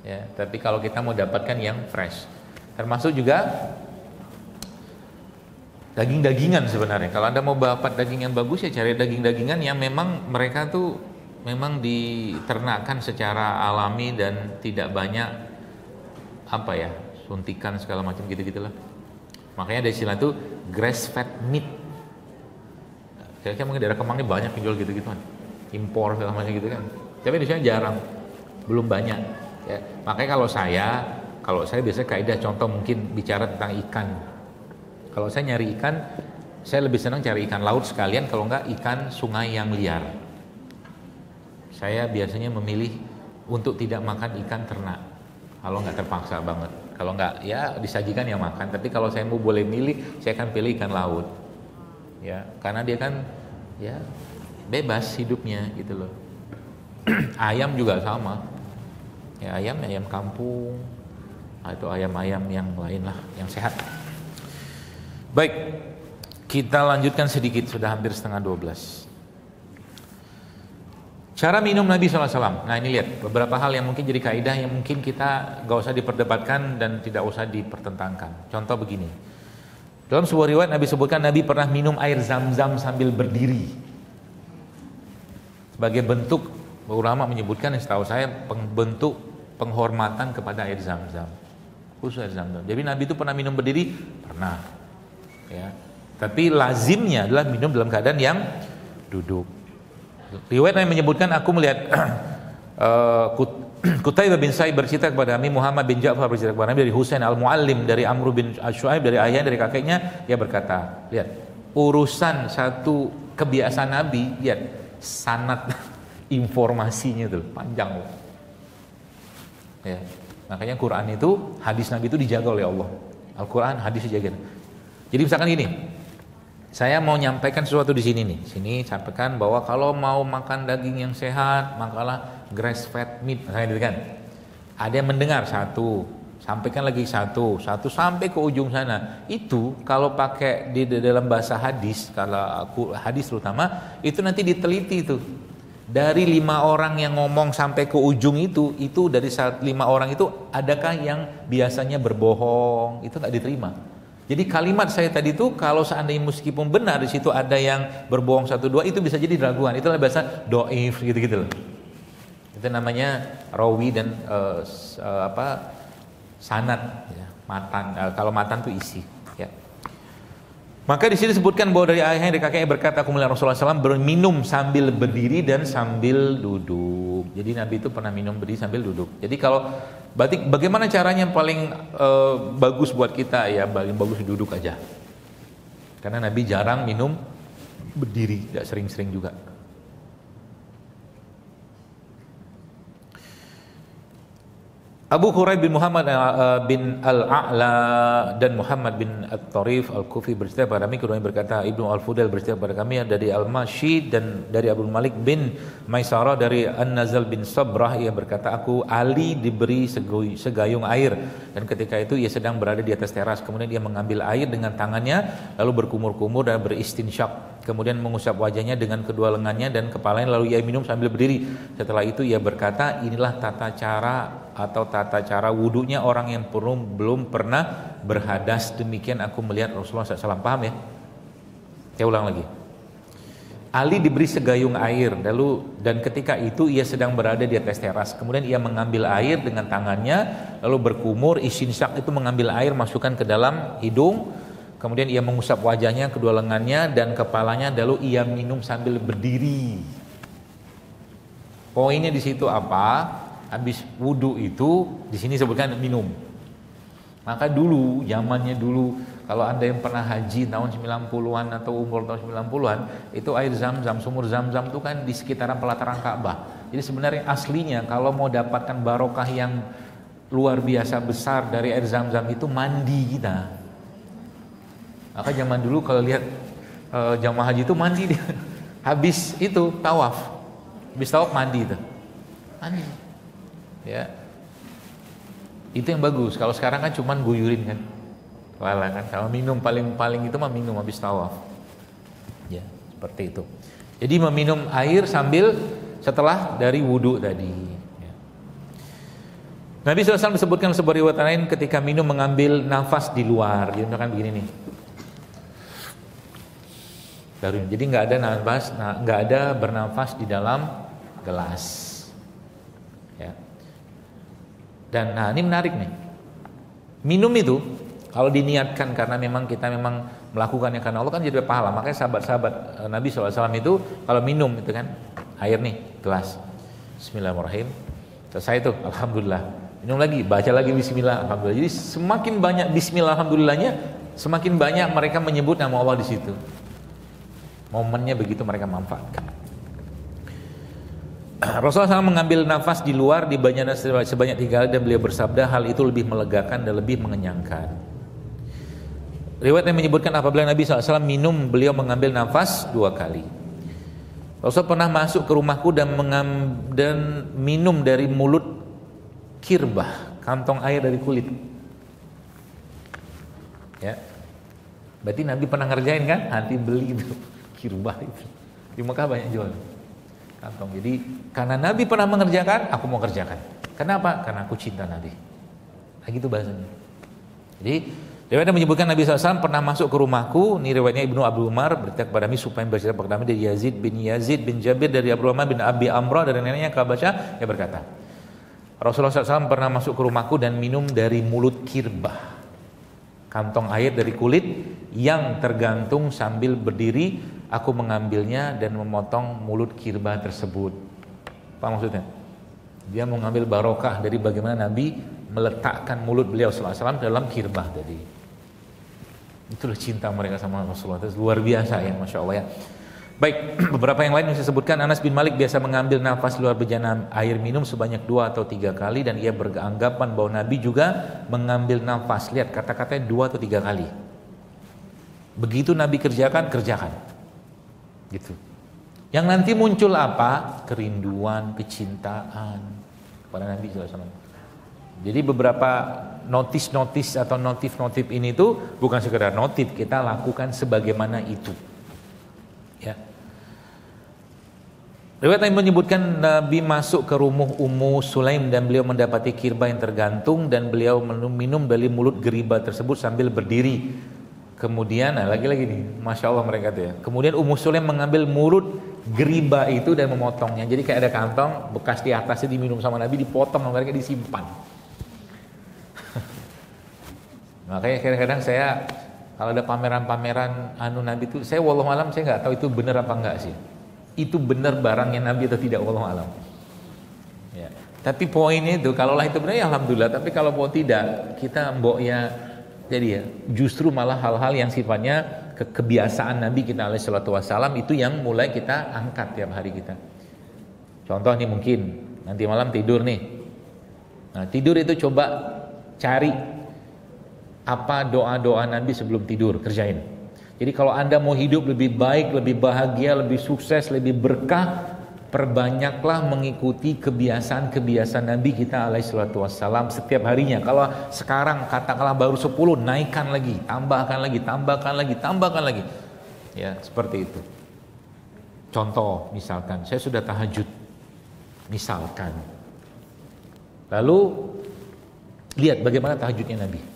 Ya, tapi kalau kita mau dapatkan yang fresh. Termasuk juga daging-dagingan sebenarnya. Kalau Anda mau dapat daging yang bagus, ya cari daging-dagingan yang memang mereka tuh memang diternakkan secara alami dan tidak banyak suntikan segala macam gitu-gitulah. Makanya ada istilah itu grass fed meat. Kayaknya mungkin daerah Kemang ini banyak penjual gitu-gituan. Impor segala macam gitu kan. Tapi di sini jarang. Belum banyak, ya. Makanya kalau saya biasanya kaidah contoh mungkin bicara tentang ikan. Kalau saya nyari ikan, saya lebih senang cari ikan laut sekalian, kalau enggak ikan sungai yang liar. Saya biasanya memilih untuk tidak makan ikan ternak, kalau enggak terpaksa banget. Kalau enggak, ya disajikan yang makan. Tapi kalau saya mau boleh milih, saya akan pilih ikan laut. Ya, karena dia kan ya bebas hidupnya gitu loh. Ayam juga sama. Ya, ayam kampung atau ayam-ayam yang lain lah, yang sehat. Baik, kita lanjutkan sedikit, sudah hampir setengah 12. Cara minum Nabi SAW. Nah ini lihat beberapa hal yang mungkin jadi kaidah yang mungkin kita gak usah diperdebatkan dan tidak usah dipertentangkan. Contoh begini. Dalam sebuah riwayat Nabi sebutkan Nabi pernah minum air zam-zam sambil berdiri. Sebagai bentuk, ulama menyebutkan yang setahu saya bentuk penghormatan kepada air zam-zam. Khusus air zam-zam. Jadi Nabi itu pernah minum berdiri? Pernah. Ya. Tapi lazimnya adalah minum dalam keadaan yang duduk. Riwayat yang menyebutkan aku melihat Qutaibah bin Sa'id bercerita kepada kami, Muhammad bin Ja'far bercerita kepada kami dari Husain al-Muallim dari Amr bin Shu'aib dari ayahnya dari kakeknya, dia berkata, lihat urusan satu kebiasaan Nabi, lihat sanad informasinya itu panjang loh. Ya, makanya Quran itu, hadis Nabi itu dijaga oleh Allah. Al-Quran hadis dijaga. Jadi misalkan gini, saya mau nyampaikan sesuatu di sini nih. Sini sampaikan bahwa kalau mau makan daging yang sehat, makalah grass fed meat, misalnya gitu kan. Ada yang mendengar satu, sampaikan lagi satu sampai ke ujung sana. Itu kalau pakai di dalam bahasa hadis, kalau aku hadis terutama, itu nanti diteliti itu. Dari 5 orang yang ngomong sampai ke ujung itu dari 5 orang itu adakah yang biasanya berbohong? Itu nggak diterima. Jadi kalimat saya tadi itu kalau seandainya meskipun benar di situ ada yang berbohong 1 2 itu bisa jadi raguan. Itulah bahasa doif gitu-gitu loh. Itu namanya rawi dan sanad ya, matan. Kalau matan itu isi ya. Maka di sini disebutkan bahwa dari ayahnya dari kakeknya berkata aku melihat Rasulullah SAW berminum sambil berdiri dan sambil duduk. Jadi Nabi itu pernah minum berdiri sambil duduk. Jadi kalau berarti bagaimana caranya yang paling bagus buat kita ya, paling bagus duduk aja. Karena Nabi jarang minum berdiri, tidak sering-sering juga. Abu Hurairah bin Muhammad bin Al-A'la dan Muhammad bin At-Tarif Al-Kufi bercerita kepada kami, keduanya berkata, Ibnu Al-Fudail bercerita kepada kami dari Al-Mashi dan dari Abdul Malik bin Maisarah dari An-Nazal bin Sabrah, ia berkata, aku Ali diberi segayung air dan ketika itu ia sedang berada di atas teras, kemudian dia mengambil air dengan tangannya lalu berkumur-kumur dan beristinsyak, kemudian mengusap wajahnya dengan kedua lengannya dan kepalanya, lalu ia minum sambil berdiri. Setelah itu ia berkata, inilah tata cara wudunya orang yang belum pernah berhadas, demikian aku melihat Rasulullah SAW. Paham ya? Saya ulang lagi. Ali diberi segayung air dan ketika itu ia sedang berada di atas teras, kemudian ia mengambil air dengan tangannya lalu berkumur, istinsyak itu mengambil air masukkan ke dalam hidung, kemudian ia mengusap wajahnya, kedua lengannya dan kepalanya, lalu ia minum sambil berdiri. Poinnya di situ apa? Habis wudu itu di sini sebutkan minum. Maka dulu, zamannya dulu, kalau Anda yang pernah haji tahun 90-an atau umur tahun 90-an, itu air zam-zam, sumur zam-zam itu kan di sekitaran pelataran Ka'bah. Jadi sebenarnya aslinya kalau mau dapatkan barokah yang luar biasa besar dari air zam-zam itu mandi kita. Maka zaman dulu kalau lihat jamaah haji itu mandi dia. Habis itu tawaf. Habis tawaf mandi itu. Mandi. Ya. Itu yang bagus. Kalau sekarang kan cuman guyurin kan. Wala kan. Kalau minum paling itu mah minum habis tawaf. Ya, seperti itu. Jadi meminum air sambil setelah dari wudu tadi. Ya. Nabi SAW disebutkan sebuah riwayat lain ketika minum mengambil nafas di luar. Jadi misalkan begini nih. Jadi nggak ada bernafas di dalam gelas. Ya. Dan ini menarik nih. Minum itu kalau diniatkan karena memang kita memang melakukannya karena Allah kan jadi pahala. Makanya sahabat-sahabat Nabi SAW itu kalau minum itu kan air nih gelas. Bismillahirrahmanirrahim. Selesai itu alhamdulillah. Minum lagi, baca lagi bismillah, alhamdulillah. Jadi semakin banyak bismillah alhamdulillahnya, semakin banyak mereka menyebut nama Allah di situ. Momennya begitu mereka manfaatkan. Rasulullah SAW mengambil nafas di luar di badannya sebanyak 3 kali dan beliau bersabda, hal itu lebih melegakan dan lebih mengenyangkan. Riwayat yang menyebutkan apabila Nabi SAW minum, beliau mengambil nafas 2 kali. Rasul pernah masuk ke rumahku dan minum dari mulut kirbah, kantong air dari kulit. Ya, berarti Nabi pernah ngerjain kan? Nanti beli itu kirbah itu. Di Mekah banyak jual. kantong. Jadi karena Nabi pernah mengerjakan, aku mau kerjakan. Kenapa? Karena aku cinta Nabi. Nah gitu bahasanya. Jadi riwayatnya menyebutkan Nabi SAW pernah masuk ke rumahku. Ini riwayatnya Ibnu Abdul Umar berkata kepada kami supaya membaca kepada kami dari Yazid bin Jabir dari Abdurrahman bin Abi Amrah dari neneknya Kabasyah. Dia berkata, Rasulullah SAW pernah masuk ke rumahku dan minum dari mulut kirbah, kantong air dari kulit yang tergantung sambil berdiri. Aku mengambilnya dan memotong mulut kirbah tersebut. Apa maksudnya? Dia mau mengambil barokah dari bagaimana Nabi meletakkan mulut beliau sallallahu alaihi wasallam dalam kirbah tadi. Itulah cinta mereka sama Rasulullah. Itu luar biasa ya, Masya Allah ya. Baik, beberapa yang lain yang saya sebutkan, Anas bin Malik biasa mengambil nafas luar bejana air minum sebanyak 2 atau 3 kali, dan ia beranggapan bahwa Nabi juga mengambil nafas. Lihat kata-katanya 2 atau 3 kali. Begitu Nabi kerjakan gitu. Yang nanti muncul apa? Kerinduan, kecintaan kepada Nabi SAW. Jadi beberapa notis-notis atau notif-notif ini tuh bukan sekedar notif, kita lakukan sebagaimana itu. Ya. Riwayat yang menyebutkan Nabi masuk ke rumah Ummu Sulaim dan beliau mendapati kirbah yang tergantung dan beliau minum dari mulut geribah tersebut sambil berdiri. Kemudian, lagi-lagi nih, Masya Allah mereka tuh ya. Kemudian Ummu Sulaim mengambil mulut geribah itu dan memotongnya. Jadi kayak ada kantong bekas di atasnya diminum sama Nabi, dipotong sama mereka, disimpan. Makanya kadang-kadang saya kalau ada pameran-pameran Nabi itu, saya wallahu alam saya nggak tahu itu benar apa enggak sih. Itu benar barangnya Nabi atau tidak, wallahu alam. Ya. Tapi poinnya itu, kalaulah itu benar ya alhamdulillah. Tapi kalau mau tidak, kita mbok ya. Jadi ya, justru malah hal-hal yang sifatnya kebiasaan Nabi kita alaihi salatu wassalam itu yang mulai kita angkat tiap hari kita. Contoh nih mungkin nanti malam tidur nih. Nah, tidur itu coba cari apa doa-doa Nabi sebelum tidur, kerjain. Jadi kalau Anda mau hidup lebih baik, lebih bahagia, lebih sukses, lebih berkah, perbanyaklah mengikuti kebiasaan-kebiasaan Nabi kita alaihi salatu wassalam setiap harinya. Kalau sekarang katakanlah baru 10, naikkan lagi, tambahkan lagi. Ya, seperti itu. Contoh misalkan, saya sudah tahajud. Misalkan. Lalu lihat bagaimana tahajudnya Nabi.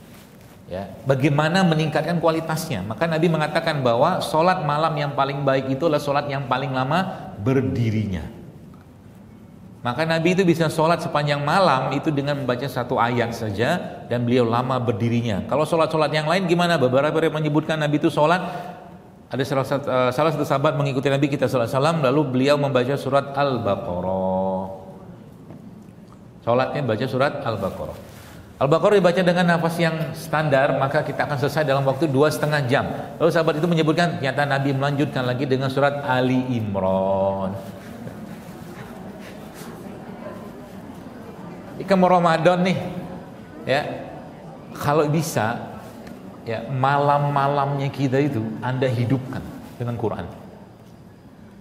Ya, bagaimana meningkatkan kualitasnya. Maka Nabi mengatakan bahwa sholat malam yang paling baik itu adalah sholat yang paling lama berdirinya. Maka Nabi itu bisa sholat sepanjang malam itu dengan membaca 1 ayat saja, dan beliau lama berdirinya. Kalau sholat-sholat yang lain gimana? Beberapa yang menyebutkan Nabi itu sholat, ada salah satu sahabat mengikuti Nabi kita sallallahu alaihi wasallam, lalu beliau membaca surat Al-Baqarah. Sholatnya baca surat Al-Baqarah. Al-Baqarah dibaca dengan nafas yang standar, maka kita akan selesai dalam waktu 2,5 jam. Lalu sahabat itu menyebutkan, ternyata Nabi melanjutkan lagi dengan surat Ali Imran. Ikan Ramadan nih, ya, kalau bisa, ya malam-malamnya kita itu Anda hidupkan dengan Quran.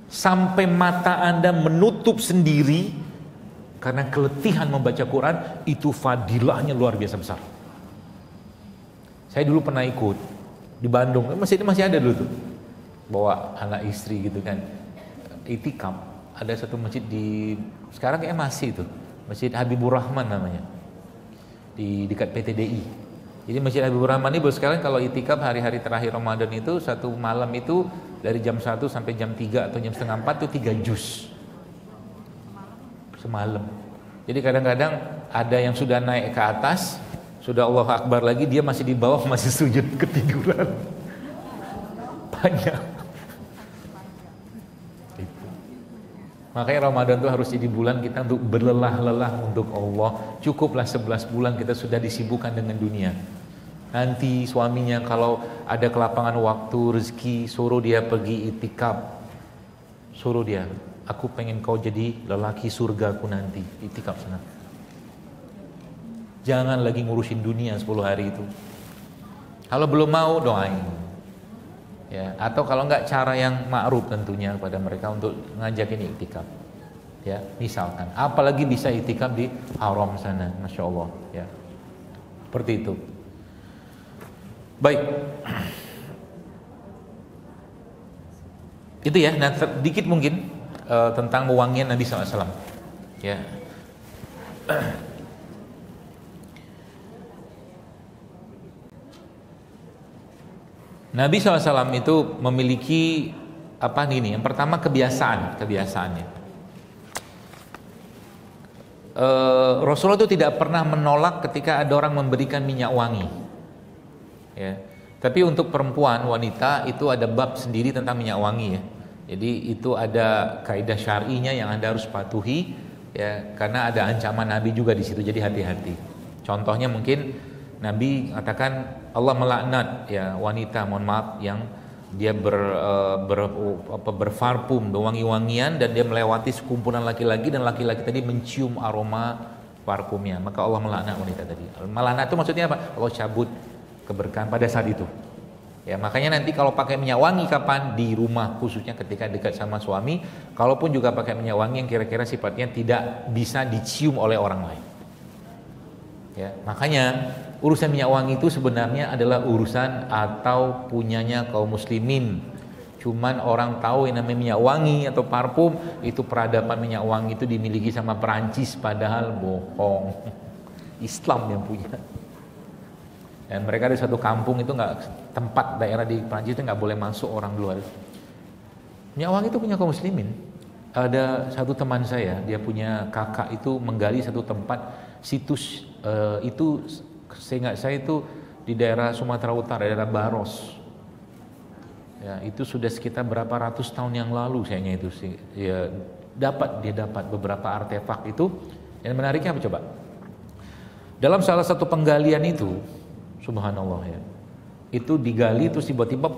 Sampai mata Anda menutup sendiri. Karena keletihan membaca Quran itu fadilahnya luar biasa besar. Saya dulu pernah ikut di Bandung, masih ada dulu tuh, bawa anak istri gitu kan, itikaf. Ada satu masjid di sekarang kayak masih itu, Masjid Habibur Rahman namanya, di dekat PTDI. Jadi Masjid Habibur Rahman ini sekarang kalau itikaf hari-hari terakhir Ramadan itu satu malam itu dari jam 1 sampai jam 3 atau jam setengah 4 itu 3 juz. Semalam. Jadi kadang-kadang ada yang sudah naik ke atas, sudah Allahu Akbar lagi, dia masih di bawah, masih sujud ketiduran. Banyak. Makanya Ramadan itu harus jadi bulan kita untuk berlelah-lelah untuk Allah. Cukuplah 11 bulan kita sudah disibukkan dengan dunia. Nanti suaminya kalau ada kelapangan waktu, rezeki, suruh dia pergi itikaf. Suruh dia, aku pengen kau jadi lelaki surgaku nanti, itikaf sana. Jangan lagi ngurusin dunia 10 hari itu. Kalau belum mau, doain. Ya, atau kalau enggak cara yang ma'ruf tentunya kepada mereka untuk ngajakin itikaf. Ya, misalkan, apalagi bisa itikaf di haram sana, Masya Allah. Ya, seperti itu. Baik. Itu ya, nah, sedikit mungkin tentang wewangian Nabi SAW. Ya. Nabi SAW itu memiliki apa nih? Yang pertama kebiasaannya. Rasulullah itu tidak pernah menolak ketika ada orang memberikan minyak wangi. Ya. Tapi untuk perempuan, wanita itu ada bab sendiri tentang minyak wangi ya. Jadi itu ada kaidah syar'inya yang Anda harus patuhi ya, karena ada ancaman Nabi juga di situ. Jadi hati-hati. Contohnya mungkin Nabi katakan Allah melaknat ya wanita, mohon maaf, yang dia berparfum, berwangi-wangian, dan dia melewati sekumpulan laki-laki dan laki-laki tadi mencium aroma parfumnya, maka Allah melaknat wanita tadi. Melaknat itu maksudnya apa? Allah cabut keberkahan pada saat itu. Ya, makanya nanti kalau pakai minyak wangi kapan? Di rumah, khususnya ketika dekat sama suami. Kalaupun juga pakai minyak wangi yang kira-kira sifatnya tidak bisa dicium oleh orang lain. Ya, makanya urusan minyak wangi itu sebenarnya adalah urusan atau punyanya kaum muslimin. Cuman orang tahu yang namanya minyak wangi atau parfum itu, peradaban minyak wangi itu dimiliki sama Perancis, padahal bohong. Islam yang punya. Dan mereka di satu kampung itu tempat daerah di Perancis itu nggak boleh masuk orang luar. Minyak wangi itu punya kaum muslimin. Ada satu teman saya, dia punya kakak itu menggali satu tempat situs itu, seingat saya itu di daerah Sumatera Utara, daerah Baros. Ya, itu sudah sekitar berapa ratus tahun yang lalu kayaknya itu sih. Ya, dia dapat beberapa artefak itu. Yang menariknya apa coba? Dalam salah satu penggalian itu, subhanallah ya, itu digali terus tiba-tiba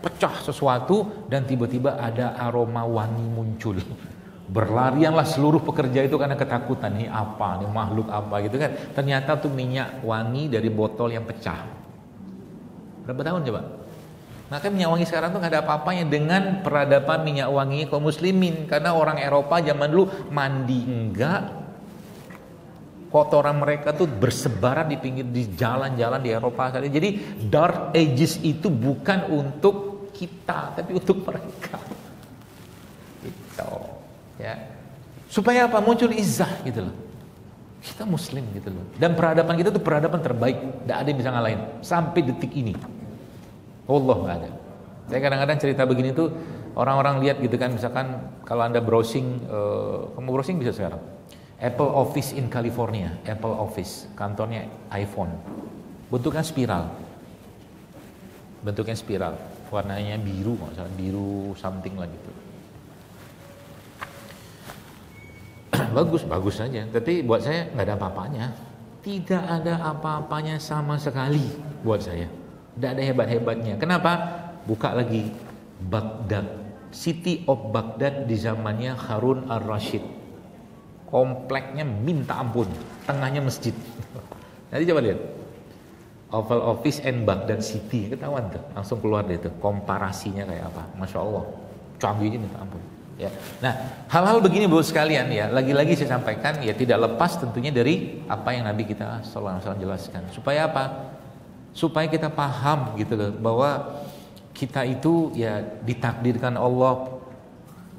pecah sesuatu dan tiba-tiba ada aroma wangi muncul. Berlarianlah seluruh pekerja itu karena ketakutan, ini apa, ini makhluk apa gitu kan. Ternyata tuh minyak wangi dari botol yang pecah. Berapa tahun coba? Maka minyak wangi sekarang tuh gak ada apa-apanya dengan peradaban minyak wangi kaum muslimin. Karena orang Eropa zaman dulu mandi enggak, kotoran mereka tuh bersebaran di pinggir, di jalan-jalan di Eropa. Jadi Dark Ages itu bukan untuk kita, tapi untuk mereka. Gitu. Ya. Supaya apa? Muncul izzah gitu loh. Kita muslim gitu loh. Dan peradaban kita tuh peradaban terbaik, tidak ada yang bisa ngalahin sampai detik ini. Allah nggak ada. Saya kadang-kadang cerita begini tuh orang-orang lihat gitu kan, misalkan kalau Anda browsing, kamu browsing bisa sekarang. Apple Office in California, Apple Office, kantornya iPhone. Bentuknya spiral. Warnanya biru, maksudnya biru something lah gitu. Bagus saja, tapi buat saya nggak ada apa-apanya. Tidak ada apa-apanya sama sekali buat saya. Tidak ada hebat-hebatnya. Kenapa? Buka lagi Baghdad, City of Baghdad di zamannya Harun al-Rashid. Kompleknya minta ampun, tengahnya masjid. Nanti coba lihat Oval Office and Baghdad City, ketahuan tuh, langsung keluar deh tuh komparasinya kayak apa. Masya Allah, canggihnya minta ampun. Ya. Nah, hal-hal begini Bu sekalian ya, lagi-lagi saya sampaikan ya, tidak lepas tentunya dari apa yang Nabi kita sallallahu alaihi wasallam jelaskan. Supaya apa? Supaya kita paham gitu loh, bahwa kita itu ya ditakdirkan Allah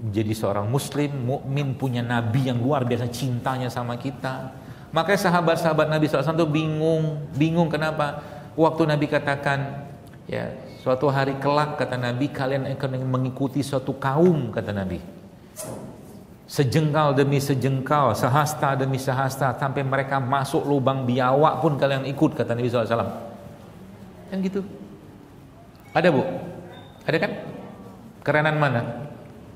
menjadi seorang muslim, mukmin, punya nabi yang luar biasa cintanya sama kita. Makanya sahabat-sahabat Nabi SAW itu bingung kenapa? Waktu Nabi katakan ya, suatu hari kelak kata Nabi kalian akan mengikuti suatu kaum, kata Nabi. Sejengkal demi sejengkal, sehasta demi sehasta, sampai mereka masuk lubang biawak pun kalian ikut, kata Nabi SAW. Kan gitu. Ada Bu? Ada kan? Kerenan mana?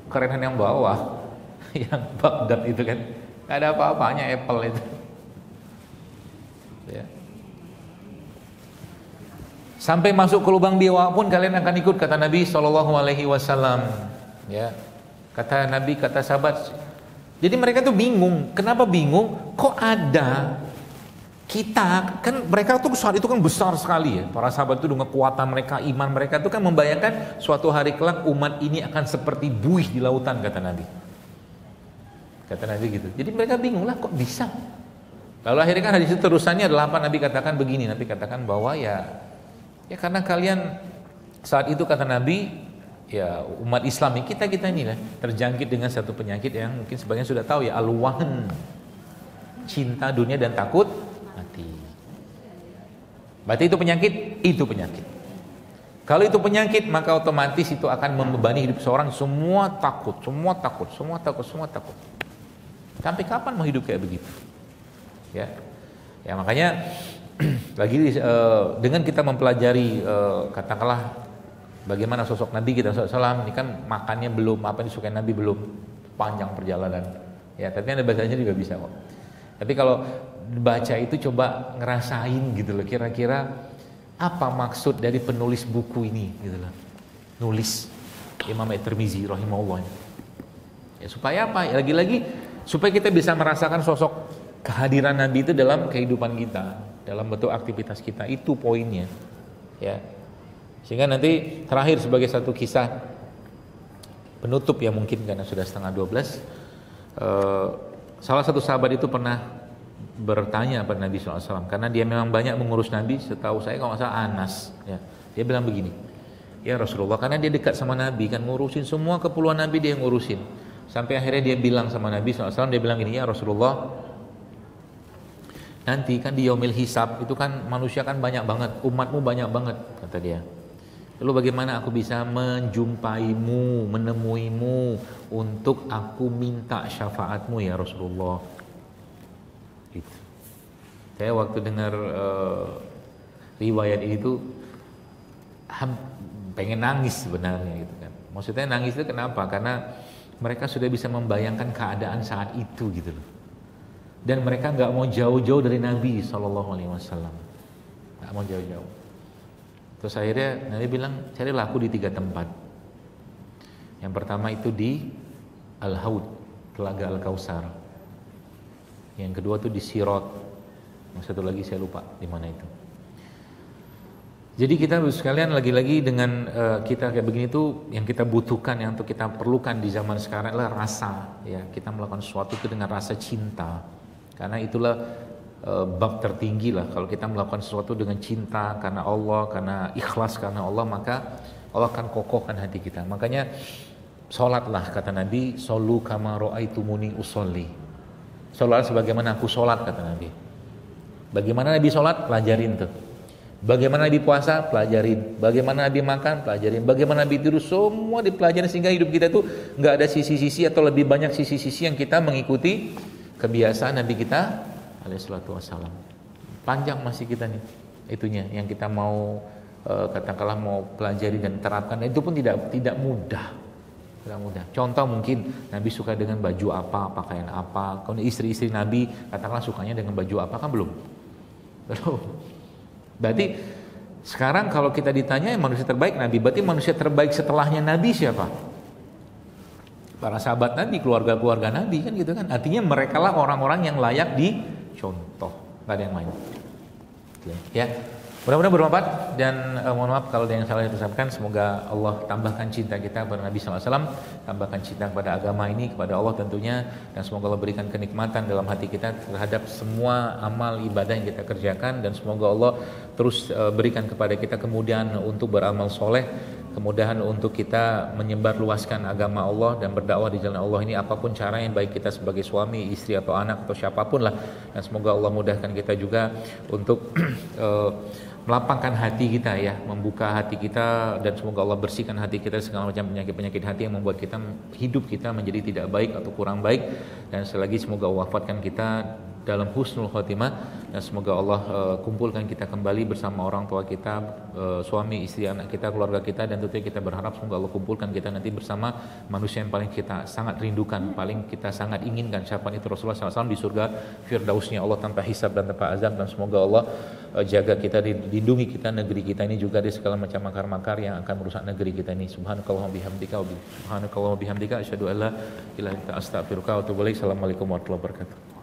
Kerenan yang bawah, yang Baghdad itu kan. Gak ada apa-apanya Apple itu. Ya. Sampai masuk ke lubang biawak pun kalian akan ikut, kata Nabi SAW. Ya. Kata Nabi, kata sahabat. Jadi mereka tuh bingung. Kenapa bingung? Kok ada kita, kan mereka tuh saat itu kan besar sekali ya. Para sahabat itu dengan kekuatan mereka, iman mereka itu kan membayangkan suatu hari kelak umat ini akan seperti buih di lautan, kata Nabi. Kata Nabi gitu. Jadi mereka bingung lah, kok bisa? Lalu akhirnya kan hadis itu terusannya adalah apa? Nabi katakan begini, Nabi katakan bahwa ya karena kalian saat itu, kata Nabi, ya umat Islam kita ini lah terjangkit dengan satu penyakit yang mungkin sebagian sudah tahu ya, al-wahn, cinta dunia dan takut mati. Berarti itu penyakit, itu penyakit. Kalau itu penyakit maka otomatis itu akan membebani hidup seorang, semua takut. Sampai kapan mau hidup kayak begitu? Ya, ya makanya lagi dengan kita mempelajari katakanlah bagaimana sosok Nabi kita SAW, ini kan makannya belum, apa yang disukai Nabi belum, panjang perjalanan. Ya, tapi ada bahasanya juga bisa kok. Tapi kalau baca itu coba ngerasain gitu loh, kira-kira apa maksud dari penulis buku ini gitu loh. Nulis Imam At-Tirmizi rahimahullah. Ya supaya apa? Ya, lagi-lagi supaya kita bisa merasakan sosok kehadiran Nabi itu dalam kehidupan kita, dalam bentuk aktivitas kita. Itu poinnya. Ya. Sehingga nanti terakhir sebagai satu kisah penutup ya mungkin karena sudah 11:30, salah satu sahabat itu pernah bertanya pada Nabi SAW karena dia memang banyak mengurus Nabi, setahu saya kalau nggak salah Anas ya. Dia bilang begini, ya Rasulullah, karena dia dekat sama Nabi kan, ngurusin semua keperluan Nabi dia yang ngurusin. Sampai akhirnya dia bilang sama Nabi SAW, dia bilang gini, ya Rasulullah, nanti kan di yaumil hisab itu kan manusia kan banyak banget, umatmu banyak banget kata dia. Lalu bagaimana aku bisa menjumpaimu, menemuimu untuk aku minta syafaatmu ya Rasulullah. Gitu. Saya waktu dengar riwayat ini tuh pengen nangis sebenarnya gitu kan. Maksudnya nangis itu kenapa? Karena mereka sudah bisa membayangkan keadaan saat itu gitu loh. Dan mereka nggak mau jauh-jauh dari Nabi SAW, nggak mau jauh-jauh. Terus akhirnya Nabi bilang, carilah aku di 3 tempat. Yang pertama itu di Al-Haud, Telaga Al-Kausar. Yang kedua itu di Sirat. Yang satu lagi saya lupa di mana itu. Jadi kita sekalian lagi-lagi dengan kita kayak begini tuh yang kita butuhkan, yang untuk kita perlukan di zaman sekarang adalah rasa. Ya, kita melakukan sesuatu itu dengan rasa cinta. Karena itulah bab tertinggi lah. Kalau kita melakukan sesuatu dengan cinta karena Allah, karena ikhlas karena Allah, maka Allah akan kokohkan hati kita. Makanya sholatlah kata Nabi, shollu kama ra'aitumuni usolli. Sholat sebagaimana aku sholat kata Nabi. Bagaimana Nabi sholat? Pelajarin tuh. Bagaimana Nabi puasa? Pelajarin. Bagaimana Nabi makan? Pelajarin. Bagaimana Nabi tidur? Semua dipelajari sehingga hidup kita tuh nggak ada sisi-sisi atau lebih banyak sisi-sisi yang kita mengikuti kebiasaan Nabi kita alaihissalatu wassalam. Panjang masih kita nih itunya yang kita mau katakanlah mau pelajari dan terapkan, itu pun tidak mudah. Tidak mudah. Contoh mungkin Nabi suka dengan baju apa, pakaian apa. Kalau istri-istri Nabi katakanlah sukanya dengan baju apa, kan belum. Berarti sekarang kalau kita ditanya yang manusia terbaik Nabi, berarti manusia terbaik setelahnya Nabi siapa? Para sahabat Nabi, keluarga-keluarga Nabi kan gitu kan. Artinya merekalah orang-orang yang layak dicontoh, nggak ada yang main. Ya, mudah-mudahan bermanfaat dan mohon maaf kalau ada yang salah diucapkan. Semoga Allah tambahkan cinta kita kepada Nabi SAW, tambahkan cinta kepada agama ini, kepada Allah tentunya, dan semoga Allah berikan kenikmatan dalam hati kita terhadap semua amal ibadah yang kita kerjakan, dan semoga Allah terus berikan kepada kita kemudahan untuk beramal soleh, kemudahan untuk kita menyebarluaskan agama Allah dan berdakwah di jalan Allah ini apapun caranya, baik kita sebagai suami, istri atau anak atau siapapun lah. Dan semoga Allah mudahkan kita juga untuk melapangkan hati kita ya, membuka hati kita, dan semoga Allah bersihkan hati kita segala macam penyakit-penyakit hati yang membuat kita hidup kita menjadi tidak baik atau kurang baik. Dan sekali lagi semoga Allah wafatkan kita dalam husnul khotimah, dan semoga Allah kumpulkan kita kembali bersama orang tua kita, suami, istri, anak kita, keluarga kita, dan tentunya kita berharap semoga Allah kumpulkan kita nanti bersama manusia yang paling kita sangat rindukan, paling kita sangat inginkan, siapa itu Rasulullah SAW di surga firdausnya Allah tanpa hisab dan tanpa azab. Dan semoga Allah jaga kita, lindungi kita, negeri kita ini juga dari segala macam makar-makar yang akan merusak negeri kita ini. Subhanakallahumma bihamdika asyhadu an la ilaha illa anta astaghfiruka wa atubu ilaik. Assalamualaikum warahmatullahi wabarakatuh.